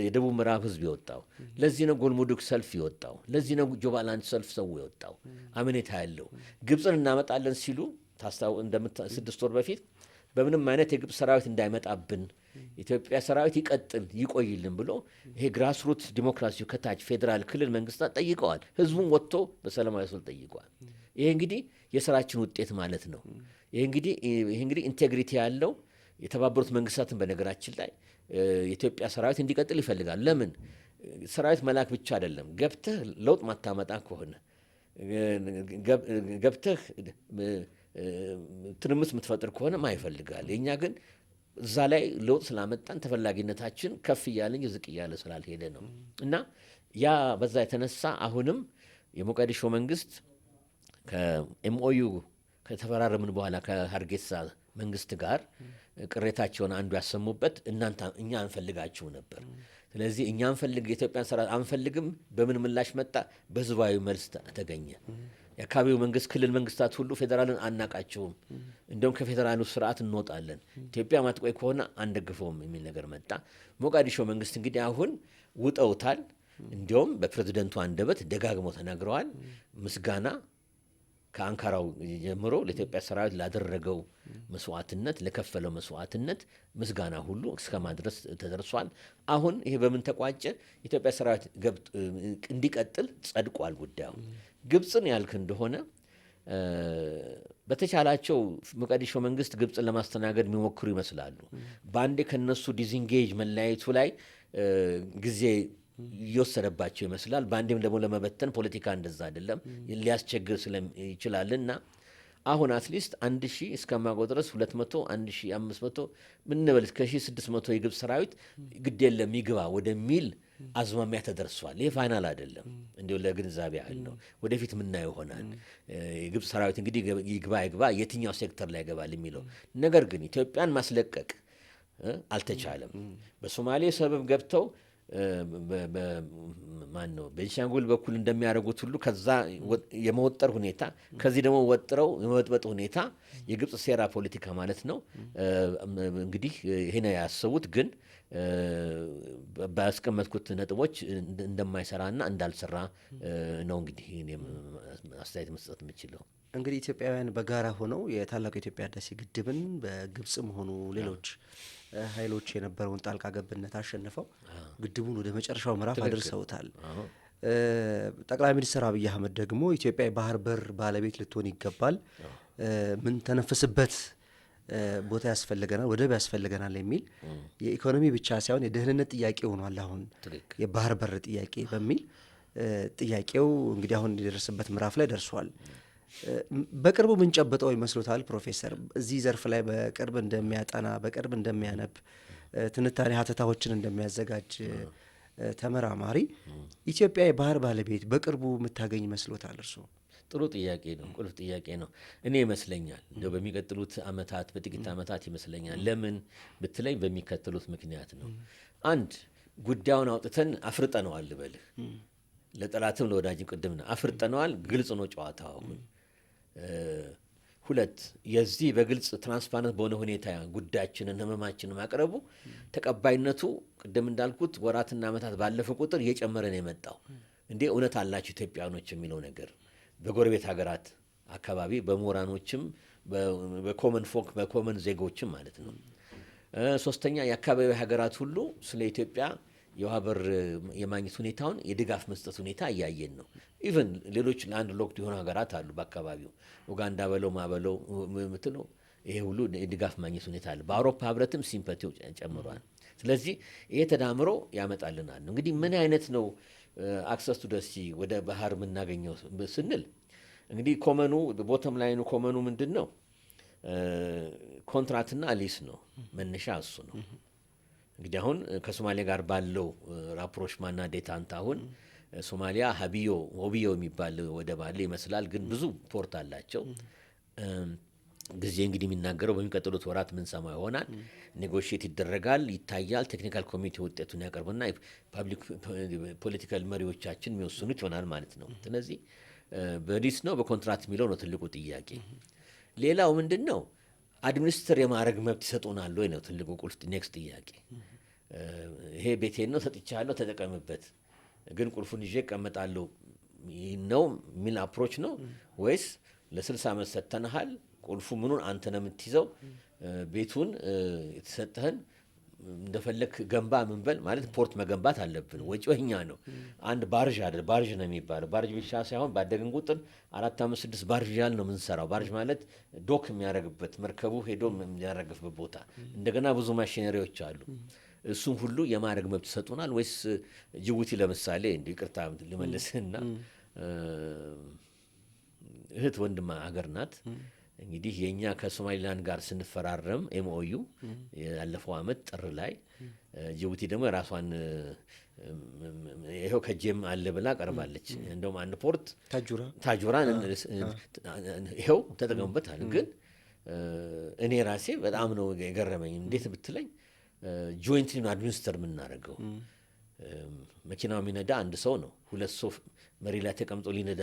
የደቡብ ምዕራብ ህዝብ የወጣው። ለዚህ ነው ጎልሙዱክ ሰልፍ የወጣው። ለዚህ ነው ጆባላንድ ሰልፍ ሰው የወጣው። አመኔታ ያለው ግብፅን እናመጣለን ሲሉ 6 ወር በፊት በምንም አይነት የግብፅ ሰራዊት እንዳይመጣብን ኢትዮጵያ ሰራዊት ይቀጥል ይቆይልን ብሎ ይሄ ግራስሩት ዲሞክራሲው ከታች ፌዴራል ክልል መንግስታት ጠይቀዋል። ህዝቡም ወጥቶ በሰላማዊ ሰልፍ ጠይቀዋል። ይሄ እንግዲህ የስራችን ውጤት ማለት ነው። ይሄ እንግዲህ ኢንቴግሪቲ ያለው የተባበሩት መንግስታትን በነገራችን ላይ የኢትዮጵያ ሰራዊት እንዲቀጥል ይፈልጋል። ለምን? ሰራዊት መላክ ብቻ አይደለም። ገብተህ ለውጥ ማታመጣ ከሆነ ገብተህ ትርምስ የምትፈጥር ከሆነ ማይፈልጋል። የእኛ ግን እዛ ላይ ለውጥ ስላመጣን ተፈላጊነታችን ከፍ እያለ ዝቅ እያለ ስላልሄደ ነው። እና ያ በዛ የተነሳ አሁንም የሞቃዲሾ መንግስት ከኤምኦዩ ከተፈራረምን በኋላ ከሀርጌሳ መንግስት ጋር ቅሬታቸውን አንዱ ያሰሙበት እኛ አንፈልጋችሁ ነበር። ስለዚህ እኛ የኢትዮጵያን ሰራዊት አንፈልግም። በምን ምላሽ መጣ? በህዝባዊ መልስ ተገኘ። የአካባቢው መንግስት፣ ክልል መንግስታት ሁሉ ፌዴራልን አናቃቸውም፣ እንዲሁም ከፌዴራሉ ስርዓት እንወጣለን፣ ኢትዮጵያ ማትቆይ ከሆነ አንደግፈውም የሚል ነገር መጣ። ሞቃዲሾ መንግስት እንግዲህ አሁን ውጠውታል። እንዲሁም በፕሬዝደንቱ አንደበት ደጋግመው ተናግረዋል። ምስጋና ከአንካራው ጀምሮ ለኢትዮጵያ ሰራዊት ላደረገው መስዋዕትነት፣ ለከፈለው መስዋዕትነት ምስጋና ሁሉ እስከ ማድረስ ተደርሷል። አሁን ይሄ በምን ተቋጨ? ኢትዮጵያ ሰራዊት እንዲቀጥል ጸድቋል ጉዳዩ። ግብፅን ያልክ እንደሆነ በተቻላቸው ሞቃዲሾ መንግስት ግብፅን ለማስተናገድ የሚሞክሩ ይመስላሉ። በአንዴ ከነሱ ዲዝንጌጅ መለያየቱ ላይ ጊዜ እየወሰደባቸው ይመስላል። በአንዴም ደግሞ ለመበተን ፖለቲካ እንደዛ አይደለም ሊያስቸግር ይችላልና አሁን አትሊስት 1000 እስከማውቀው ድረስ 200 1500 ምንበል እስከ 1600 የግብፅ ሰራዊት ግድ የለም ይግባ ወደሚል አዝማሚያ ተደርሷል። ይህ ፋይናል አይደለም፣ እንዲሁ ለግንዛቤ ያህል ነው። ወደፊት ምናየው ይሆናል። የግብፅ ሰራዊት እንግዲህ ይግባ የትኛው ሴክተር ላይ ይገባል የሚለው ነገር ግን ኢትዮጵያን ማስለቀቅ አልተቻለም። በሶማሌ ሰበብ ገብተው ቤንሻንጉል በኩል እንደሚያደርጉት ሁሉ ከዛ የመወጠር ሁኔታ፣ ከዚህ ደግሞ ወጥረው የመበጥበጥ ሁኔታ የግብፅ ሴራ ፖለቲካ ማለት ነው። እንግዲህ ይሄን ያሰቡት ግን ባስቀመጥኩት ነጥቦች እንደማይሰራና እንዳልሰራ ነው እንግዲህ አስተያየት መስጠት የምችለው።
እንግዲህ ኢትዮጵያውያን በጋራ ሆነው የታላቁ የኢትዮጵያ ህዳሴ ግድብን በግብፅም ሆኑ ሌሎች ኃይሎች የነበረውን ጣልቃ ገብነት አሸንፈው ግድቡን ወደ መጨረሻው ምዕራፍ አድርሰውታል። ጠቅላይ ሚኒስትር አብይ አህመድ ደግሞ ኢትዮጵያ የባህር በር ባለቤት ልትሆን ይገባል፣ ምን ተነፍስበት ቦታ ያስፈልገናል፣ ወደብ ያስፈልገናል የሚል የኢኮኖሚ ብቻ ሳይሆን የደህንነት ጥያቄ ሆኗል። አሁን የባህር በር ጥያቄ በሚል ጥያቄው እንግዲህ አሁን የደረሰበት ምዕራፍ ላይ ደርሷል። በቅርቡ ምን ጨብጠው ይመስሉታል ፕሮፌሰር? እዚህ ዘርፍ ላይ በቅርብ እንደሚያጠና በቅርብ እንደሚያነብ ትንታኔ ሀተታዎችን እንደሚያዘጋጅ ተመራማሪ ኢትዮጵያ የባህር ባለቤት በቅርቡ የምታገኝ ይመስሎታል እርስዎ?
ጥሩ ጥያቄ ነው። ቁልፍ ጥያቄ ነው። እኔ ይመስለኛል እንደው በሚቀጥሉት ዓመታት በጥቂት ዓመታት ይመስለኛል። ለምን ብትለኝ በሚከተሉት ምክንያት ነው። አንድ ጉዳዩን አውጥተን አፍርጠነዋል ልበልህ፣ ለጠላትም ለወዳጅም ቅድም ነው አፍርጠነዋል። ግልጽ ነው ጨዋታው አሁን። ሁለት የዚህ በግልጽ ትራንስፓረንት በሆነ ሁኔታ ጉዳያችንን ህመማችንን ማቅረቡ ተቀባይነቱ ቅድም እንዳልኩት ወራትና ዓመታት ባለፈ ቁጥር እየጨመረ ነው የመጣው። እንዴ እውነት አላችሁ ኢትዮጵያኖች የሚለው ነገር በጎረቤት ሀገራት አካባቢ በምሁራኖችም በኮመን ፎክ በኮመን ዜጎችም ማለት ነው። ሶስተኛ የአካባቢ ሀገራት ሁሉ ስለ ኢትዮጵያ የውሃ በር የማግኘት ሁኔታውን የድጋፍ መስጠት ሁኔታ እያየን ነው። ኢቨን ሌሎች ለአንድ ሎክድ የሆኑ ሀገራት አሉ በአካባቢው ኡጋንዳ በለው ማበለው ምትለው ይሄ ሁሉ የድጋፍ ማግኘት ሁኔታ አለ። በአውሮፓ ህብረትም ሲምፐቲው ጨምሯል። ስለዚህ ይሄ ተዳምሮ ያመጣልናል። እንግዲህ ምን አይነት ነው አክሰስ ቱ ደሲ ወደ ባህር የምናገኘው ስንል እንግዲህ ኮመኑ ቦተም ላይኑ ኮመኑ ምንድን ነው? ኮንትራትና ሊስ ነው። መነሻ እሱ ነው። እንግዲህ አሁን ከሶማሌ ጋር ባለው ራፕሮችማና ዴታንት አሁን ሶማሊያ ሆቢዮ የሚባል ወደብ አለ ይመስላል፣ ግን ብዙ ፖርት አላቸው። ጊዜ እንግዲህ የሚናገረው በሚቀጥሉት ወራት ምንሰማ ይሆናል። ኔጎሽት ይደረጋል፣ ይታያል። ቴክኒካል ኮሚቴ ውጤቱን ያቀርብና ፓብሊክ ፖለቲካል መሪዎቻችን የሚወስኑት ይሆናል ማለት ነው። ስለዚህ በሊስ ነው በኮንትራት የሚለው ነው ትልቁ ጥያቄ። ሌላው ምንድን ነው? አድሚኒስትር የማድረግ መብት ይሰጡናል ወይ ነው ትልቁ ቁልፍ ኔክስት ጥያቄ። ይሄ ቤቴን ነው ሰጥቻለሁ ተጠቀምበት፣ ግን ቁልፉን ይዤ እቀመጣለሁ ነው የሚል አፕሮች ነው ወይስ ለ60 ዓመት ሰጥተንሃል፣ ቁልፉ ምኑን አንተ ነው የምትይዘው፣ ቤቱን የተሰጠህን እንደፈለክ ገንባ ምንበል ማለት ፖርት መገንባት አለብን። ወጪው እኛ ነው። አንድ ባርዥ አይደል ባርዥ ነው የሚባለው። ባርዥ ብቻ ሳይሆን ባደግን ቁጥር 4 5 6 ባርዥ ያህል ነው የምንሰራው። ባርዥ ማለት ዶክ የሚያደርግበት መርከቡ ሄዶ የሚያረግፍበት ቦታ። እንደገና ብዙ ማሽነሪዎች አሉ። እሱም ሁሉ የማድረግ መብት ይሰጡናል ወይስ ጅቡቲ ለምሳሌ ይቅርታ ልመልስህና እህት ወንድም ሀገር ናት። እንግዲህ የኛ ከሶማሊላንድ ጋር ስንፈራረም ኤምኦዩ ያለፈው አመት ጥር ላይ ጅቡቲ ደግሞ የራሷን ይሄው ከጄም አለ ብላ ቀርባለች። እንደውም አንድ ፖርት ታጁራን ይሄው ተጠቀሙበታል። ግን እኔ ራሴ በጣም ነው የገረመኝ። እንዴት ብትለኝ ጆይንትሊ ነው አድሚኒስተር የምናደርገው። መኪናው የሚነዳ አንድ ሰው ነው። ሁለት ሰው መሪ ላይ ተቀምጦ ሊነዳ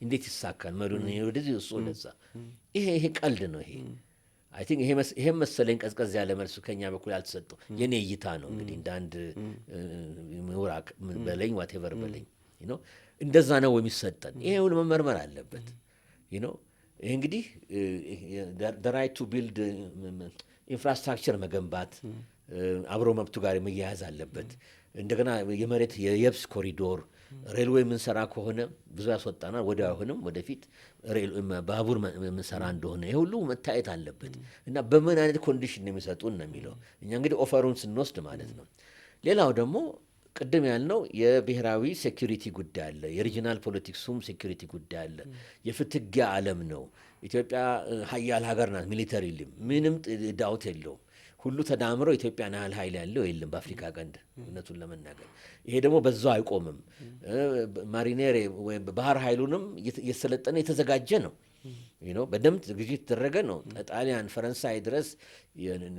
እንዴት ይሳካል? መሪውን ወደዚህ እሱ ወደዛ። ይሄ ቀልድ ነው። ይሄ አይ ቲንክ ይሄም መሰለኝ ቀዝቀዝ ያለ መልሱ ከኛ በኩል ያልተሰጠው የኔ እይታ ነው። እንግዲህ እንደ አንድ ምሁራቅ በለኝ ዋቴቨር በለኝ እንደዛ ነው የሚሰጠን። ይሄ ሁሉ መመርመር አለበት። ይሄ እንግዲህ ራይት ቱ ቢልድ ኢንፍራስትራክቸር መገንባት አብሮ መብቱ ጋር መያያዝ አለበት። እንደገና የመሬት የየብስ ኮሪዶር ሬልዌይ የምንሰራ ከሆነ ብዙ ያስወጣናል። ወዲያ አሁንም ወደፊት ባቡር የምንሰራ እንደሆነ ይህ ሁሉ መታየት አለበት እና በምን አይነት ኮንዲሽን ነው የሚሰጡን ነው የሚለው። እኛ እንግዲህ ኦፈሩን ስንወስድ ማለት ነው። ሌላው ደግሞ ቅድም ያልነው የብሔራዊ ሴኩሪቲ ጉዳይ አለ። የሪጂናል ፖለቲክሱም ሴኩሪቲ ጉዳይ አለ። የፍትጊያ ዓለም ነው። ኢትዮጵያ ሀያል ሀገር ናት። ሚሊተሪልም ምንም ዳውት የለውም። ሁሉ ተዳምረው ኢትዮጵያን ያህል ኃይል ያለው የለም በአፍሪካ ቀንድ እውነቱን ለመናገር። ይሄ ደግሞ በዛው አይቆምም። ማሪኔሬ ወይም ባህር ኃይሉንም እየሰለጠነ የተዘጋጀ ነው። በደንብ ዝግጅት የተደረገ ነው። ጣሊያን፣ ፈረንሳይ ድረስ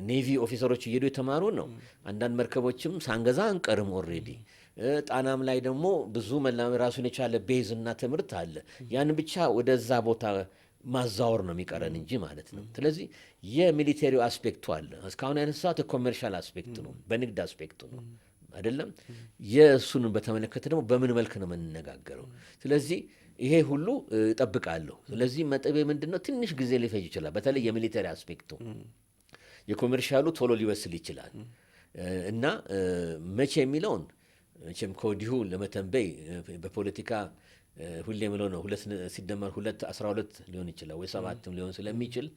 ኔቪ ኦፊሰሮች እየሄዱ የተማሩ ነው። አንዳንድ መርከቦችም ሳንገዛ አንቀርም ኦልሬዲ። ጣናም ላይ ደግሞ ብዙ ራሱን የቻለ ቤዝ እና ትምህርት አለ። ያን ብቻ ወደዛ ቦታ ማዛወር ነው የሚቀረን እንጂ ማለት ነው። ስለዚህ የሚሊቴሪው አስፔክቱ አለ። እስካሁን ያነሳሁት የኮሜርሻል አስፔክቱ ነው፣ በንግድ አስፔክቱ ነው አይደለም። የእሱን በተመለከተ ደግሞ በምን መልክ ነው የምንነጋገረው? ስለዚህ ይሄ ሁሉ እጠብቃለሁ። ስለዚህ መጠቤ ምንድን ነው? ትንሽ ጊዜ ሊፈጅ ይችላል። በተለይ የሚሊተሪ አስፔክቱ የኮሜርሻሉ ቶሎ ሊበስል ይችላል እና መቼ የሚለውን መቼም ከወዲሁ ለመተንበይ በፖለቲካ ሁሌ የምለው ነው 2 ሊሆን ይችላል ወይ 7 ሊሆን ስለሚችል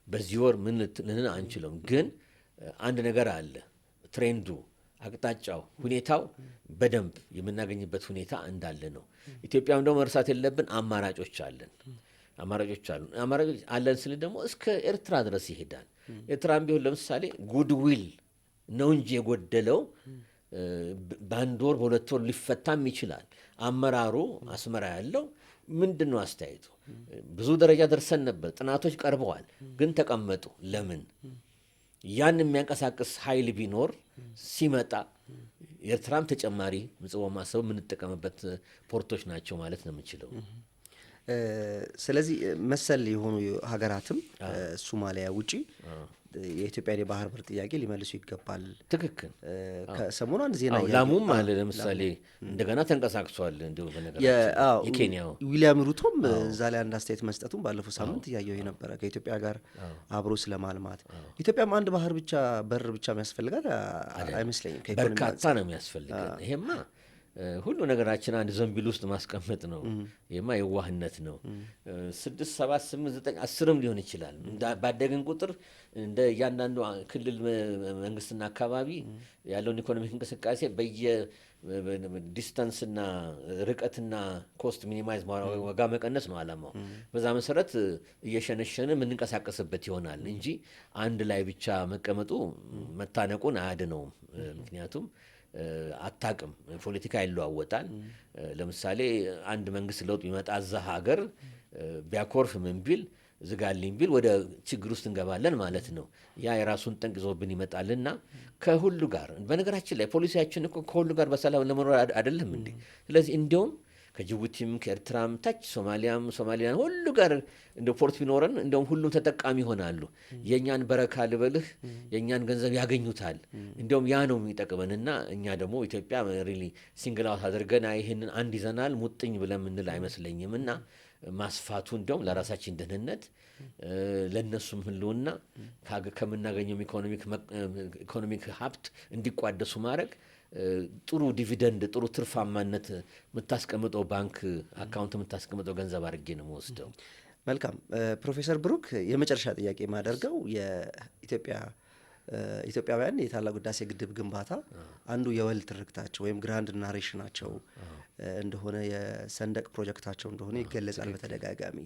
በዚህ ወር ምን ልን አንችለውም። ግን አንድ ነገር አለ፣ ትሬንዱ፣ አቅጣጫው፣ ሁኔታው በደንብ የምናገኝበት ሁኔታ እንዳለ ነው። ኢትዮጵያም ደግሞ መርሳት የለብን አማራጮች አለን። አማራጮች አለን ስል ደግሞ እስከ ኤርትራ ድረስ ይሄዳል። ኤርትራም ቢሆን ለምሳሌ ጉድዊል ነው እንጂ የጎደለው በአንድ ወር በሁለት ወር ሊፈታም ይችላል። አመራሩ አስመራ ያለው ምንድን ነው አስተያየቱ? ብዙ ደረጃ ደርሰን ነበር፣ ጥናቶች ቀርበዋል፣ ግን ተቀመጡ። ለምን? ያን የሚያንቀሳቅስ ኃይል ቢኖር ሲመጣ ኤርትራም ተጨማሪ ምጽዋ ማሰብ የምንጠቀምበት ፖርቶች ናቸው ማለት ነው የምንችለው።
ስለዚህ መሰል የሆኑ ሀገራትም ሶማሊያ ውጪ የኢትዮጵያን የባህር በር ጥያቄ ሊመልሱ ይገባል።
ትክክል።
ከሰሞኑ አንድ ዜና
ላሙም አለ ለምሳሌ እንደገና ተንቀሳቅሷል። እንዲሁ በነገራችን የኬንያው
ዊሊያም ሩቶም እዛ ላይ አንድ አስተያየት መስጠቱን ባለፈው ሳምንት እያየሁ ነበረ። ከኢትዮጵያ ጋር አብሮ ስለማልማት ኢትዮጵያም አንድ ባህር ብቻ በር ብቻ የሚያስፈልጋት አይመስለኝም።
በርካታ ነው የሚያስፈልገን። ይሄማ ሁሉ ነገራችን አንድ ዘንቢል ውስጥ ማስቀመጥ ነው። ይሄማ የዋህነት ነው። 6 7 8 9 10ም ሊሆን ይችላል። ባደግን ቁጥር እንደ እያንዳንዱ ክልል መንግስትና አካባቢ ያለውን ኢኮኖሚክ እንቅስቃሴ ዲስታንስና ርቀትና ኮስት ሚኒማይዝ ዋጋ መቀነስ ነው አላማው። በዛ መሰረት እየሸነሸነ የምንንቀሳቀስበት ይሆናል እንጂ አንድ ላይ ብቻ መቀመጡ መታነቁን አያድነውም። ምክንያቱም አታቅም፣ ፖለቲካ ይለዋወጣል። ለምሳሌ አንድ መንግስት ለውጥ ቢመጣ እዛ ሀገር ቢያኮርፍ ምን ቢል ዝጋልኝ ቢል ወደ ችግር ውስጥ እንገባለን ማለት ነው። ያ የራሱን ጠንቅ ይዞብን ይመጣልና ከሁሉ ጋር በነገራችን ላይ ፖሊሲያችን እኮ ከሁሉ ጋር በሰላም ለመኖር አይደለም እንዴ? ስለዚህ እንዲያውም ከጅቡቲም ከኤርትራም ታች ሶማሊያን ሁሉ ጋር እንደ ፖርት ቢኖረን እንደውም ሁሉም ተጠቃሚ ይሆናሉ። የእኛን በረካ ልበልህ የእኛን ገንዘብ ያገኙታል። እንዲያውም ያ ነው የሚጠቅመንና እኛ ደግሞ ኢትዮጵያ ሪሊ ሲንግል አውት አድርገን ይህንን አንድ ይዘናል ሙጥኝ ብለን የምንል አይመስለኝም። እና ማስፋቱ እንዲያውም ለራሳችን ደህንነት ለእነሱም ህልውና ከምናገኘው ኢኮኖሚክ ሀብት እንዲቋደሱ ማድረግ ጥሩ ዲቪደንድ ጥሩ ትርፋማነት የምታስቀምጠው ባንክ አካውንት የምታስቀምጠው ገንዘብ አድርጌ ነው የምወስደው።
መልካም ፕሮፌሰር ብሩክ የመጨረሻ ጥያቄ የማደርገው ኢትዮጵያውያን የታላቁ ህዳሴ ግድብ ግንባታ አንዱ የወል ትርክታቸው ወይም ግራንድ ናሬሽናቸው እንደሆነ የሰንደቅ ፕሮጀክታቸው እንደሆነ ይገለጻል በተደጋጋሚ።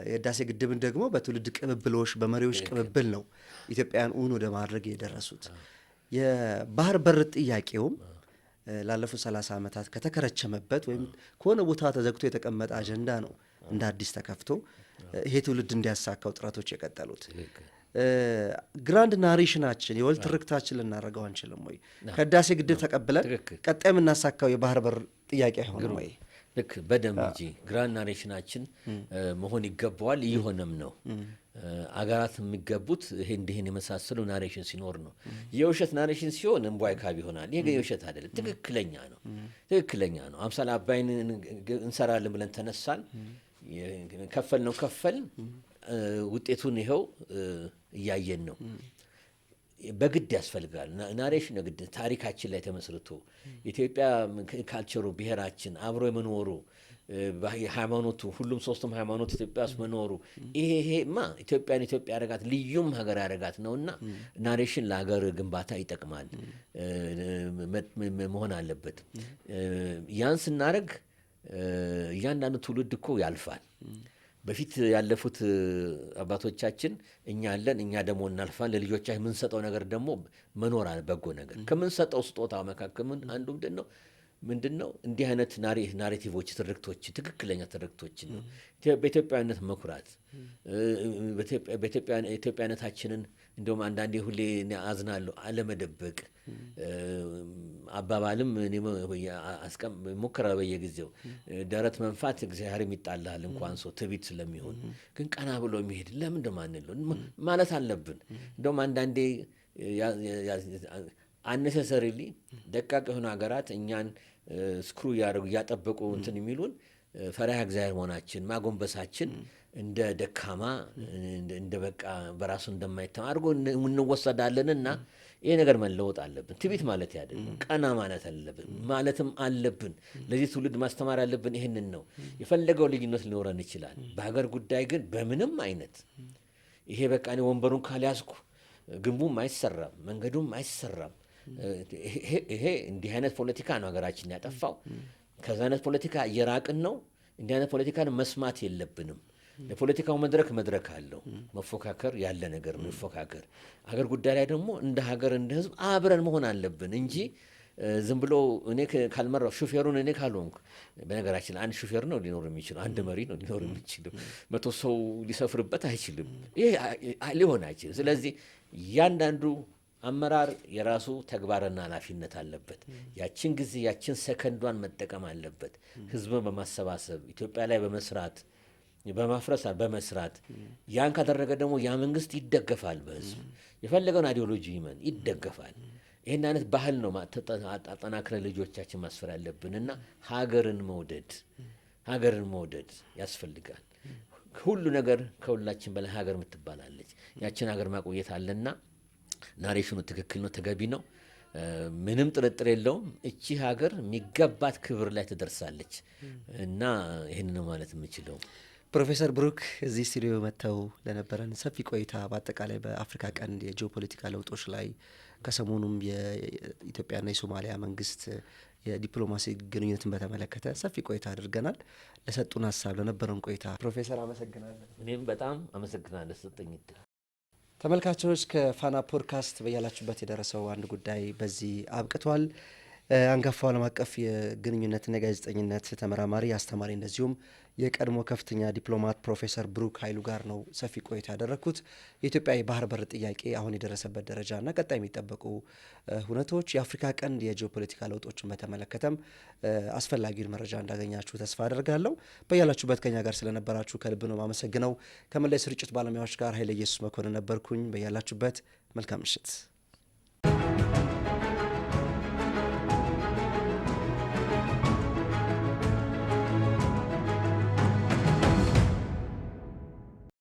የህዳሴ ግድብን ደግሞ በትውልድ ቅብብሎሽ በመሪዎች ቅብብል ነው ኢትዮጵያውያን እውን ወደ ማድረግ የደረሱት። የባህር በር ጥያቄውም ላለፉት 30 ዓመታት ከተከረቸመበት ወይም ከሆነ ቦታ ተዘግቶ የተቀመጠ አጀንዳ ነው እንደ አዲስ ተከፍቶ ይሄ ትውልድ እንዲያሳካው ጥረቶች የቀጠሉት። ግራንድ ናሬሽናችን የወል ትርክታችን ልናደርገው አንችልም ወይ? ከህዳሴ ግድብ ተቀብለን ቀጣይ የምናሳካው የባህር በር ጥያቄ አይሆንም ወይ?
ልክ በደንብ እንጂ ግራንድ ናሬሽናችን መሆን ይገባዋል። እየሆነም ነው። አገራት የሚገቡት ይህን የመሳሰሉ ናሬሽን ሲኖር ነው። የውሸት ናሬሽን ሲሆን እምቧይ ካብ ይሆናል። ይሄ የውሸት አይደለም፣ ትክክለኛ ነው። አምሳል አባይን እንሰራለን ብለን ተነሳን፣ ከፈል ውጤቱን ይኸው እያየን ነው። በግድ ያስፈልጋል ናሬሽን ግድ ታሪካችን ላይ ተመስርቶ ኢትዮጵያ ካልቸሩ ብሔራችን አብሮ የመኖሩ ሃይማኖቱ ሁሉም ሶስቱም ሃይማኖት ኢትዮጵያ ውስጥ መኖሩ ይሄማ ኢትዮጵያን ኢትዮጵያ ያደረጋት ልዩም ሀገር ያደረጋት ነውና ናሬሽን ለሀገር ግንባታ ይጠቅማል መሆን አለበት። ያን ስናደርግ እያንዳንዱ ትውልድ እኮ ያልፋል። በፊት ያለፉት አባቶቻችን እኛ አለን፣ እኛ ደግሞ እናልፋን። ለልጆቻችን የምንሰጠው ነገር ደግሞ መኖር አለ። በጎ ነገር ከምንሰጠው ስጦታ መካከል አንዱ ምንድን ነው? እንዲህ አይነት ናሬቲቮች፣ ትርክቶች፣ ትክክለኛ ትርክቶችን ነው። በኢትዮጵያዊነት መኩራት፣ በኢትዮጵያዊነታችንን እንደውም አንዳንዴ ሁሌ አዝናለሁ አለመደበቅ። አባባልም ሞከራ በየጊዜው ደረት መንፋት እግዚአብሔር ይጣልሃል እንኳን ሰው ትዕቢት ስለሚሆን፣ ግን ቀና ብሎ የሚሄድ ለምን እንደማንለው ማለት አለብን። እንደውም አንዳንዴ አነሰሰሪሊ ደቃቅ የሆኑ ሀገራት እኛን ስክሩ እያደረጉ እያጠበቁ እንትን የሚሉን ፈሪሃ እግዚአብሔር መሆናችን ማጎንበሳችን እንደ ደካማ እንደ በቃ በራሱ እንደማይተማ አድርጎ እንወሰዳለንና ይሄ ነገር መለወጥ አለብን። ትቢት ማለት አይደለም፣ ቀና ማለት አለብን ማለትም አለብን። ለዚህ ትውልድ ማስተማር ያለብን ይህንን ነው። የፈለገው ልዩነት ሊኖረን ይችላል። በሀገር ጉዳይ ግን በምንም አይነት ይሄ በቃ እኔ ወንበሩን ካልያዝኩ ግንቡም አይሰራም፣ መንገዱም አይሰራም። ይሄ እንዲህ አይነት ፖለቲካ ነው ሀገራችን ያጠፋው። ከዛ አይነት ፖለቲካ እየራቅን ነው። እንዲህ አይነት ፖለቲካን መስማት የለብንም። ለፖለቲካው መድረክ አለው። መፎካከር ያለ ነገር መፎካከር። ሀገር ጉዳይ ላይ ደግሞ እንደ ሀገር እንደ ሕዝብ አብረን መሆን አለብን እንጂ ዝም ብሎ እኔ ካልመራው ሹፌሩን እኔ ካልሆንኩ፣ በነገራችን አንድ ሹፌር ነው ሊኖር የሚችለው፣ አንድ መሪ ነው ሊኖር የሚችለው። 100 ሰው ሊሰፍርበት አይችልም። ይሄ ሊሆን አይችልም። ስለዚህ እያንዳንዱ አመራር የራሱ ተግባርና ኃላፊነት አለበት። ያችን ጊዜ ያችን ሰከንዷን መጠቀም አለበት። ሕዝብን በማሰባሰብ ኢትዮጵያ ላይ በመስራት በማፍረስ በመስራት ያን ካደረገ ደግሞ ያ መንግስት ይደገፋል። በህዝብ የፈለገውን አይዲዮሎጂ ይመን ይደገፋል። ይህን አይነት ባህል ነው አጠናክረን ልጆቻችን ማስፈር ያለብንና ሀገርን መውደድ ያስፈልጋል። ሁሉ ነገር ከሁላችን በላይ ሀገር የምትባላለች ያችን ሀገር ማቆየት አለና ናሬሽኑ ትክክል ነው፣ ተገቢ ነው። ምንም ጥርጥር የለውም። እቺ ሀገር የሚገባት ክብር ላይ ትደርሳለች እና ይህን ነው ማለት የምችለው።
ፕሮፌሰር ብሩክ እዚህ ስቱዲዮ መጥተው ለነበረን ሰፊ ቆይታ በአጠቃላይ በአፍሪካ ቀንድ የጂኦፖለቲካ ለውጦች ላይ ከሰሞኑም የኢትዮጵያና የሶማሊያ መንግስት የዲፕሎማሲ ግንኙነትን በተመለከተ ሰፊ ቆይታ አድርገናል። ለሰጡን ሀሳብ ለነበረን ቆይታ ፕሮፌሰር አመሰግናለሁ።
እኔም በጣም አመሰግናለሁ ሰጠኝ እድል።
ተመልካቾች ከፋና ፖድካስት በያላችሁበት የደረሰው አንድ ጉዳይ በዚህ አብቅቷል። አንጋፋው ዓለም አቀፍ የግንኙነትና የጋዜጠኝነት ተመራማሪ አስተማሪ፣ እንደዚሁም የቀድሞ ከፍተኛ ዲፕሎማት ፕሮፌሰር ብሩክ ኃይሉ ጋር ነው ሰፊ ቆይታ ያደረግኩት። የኢትዮጵያ የባህር በር ጥያቄ አሁን የደረሰበት ደረጃና ቀጣይ የሚጠበቁ ሁነቶች፣ የአፍሪካ ቀንድ የጂኦፖለቲካ ለውጦችን በተመለከተም አስፈላጊውን መረጃ እንዳገኛችሁ ተስፋ አደርጋለሁ። በያላችሁበት ከኛ ጋር ስለነበራችሁ ከልብ ነው ማመሰግነው። ከመላይ ስርጭት ባለሙያዎች ጋር ኃይለ ኢየሱስ መኮንን ነበርኩኝ። በያላችሁበት መልካም ምሽት።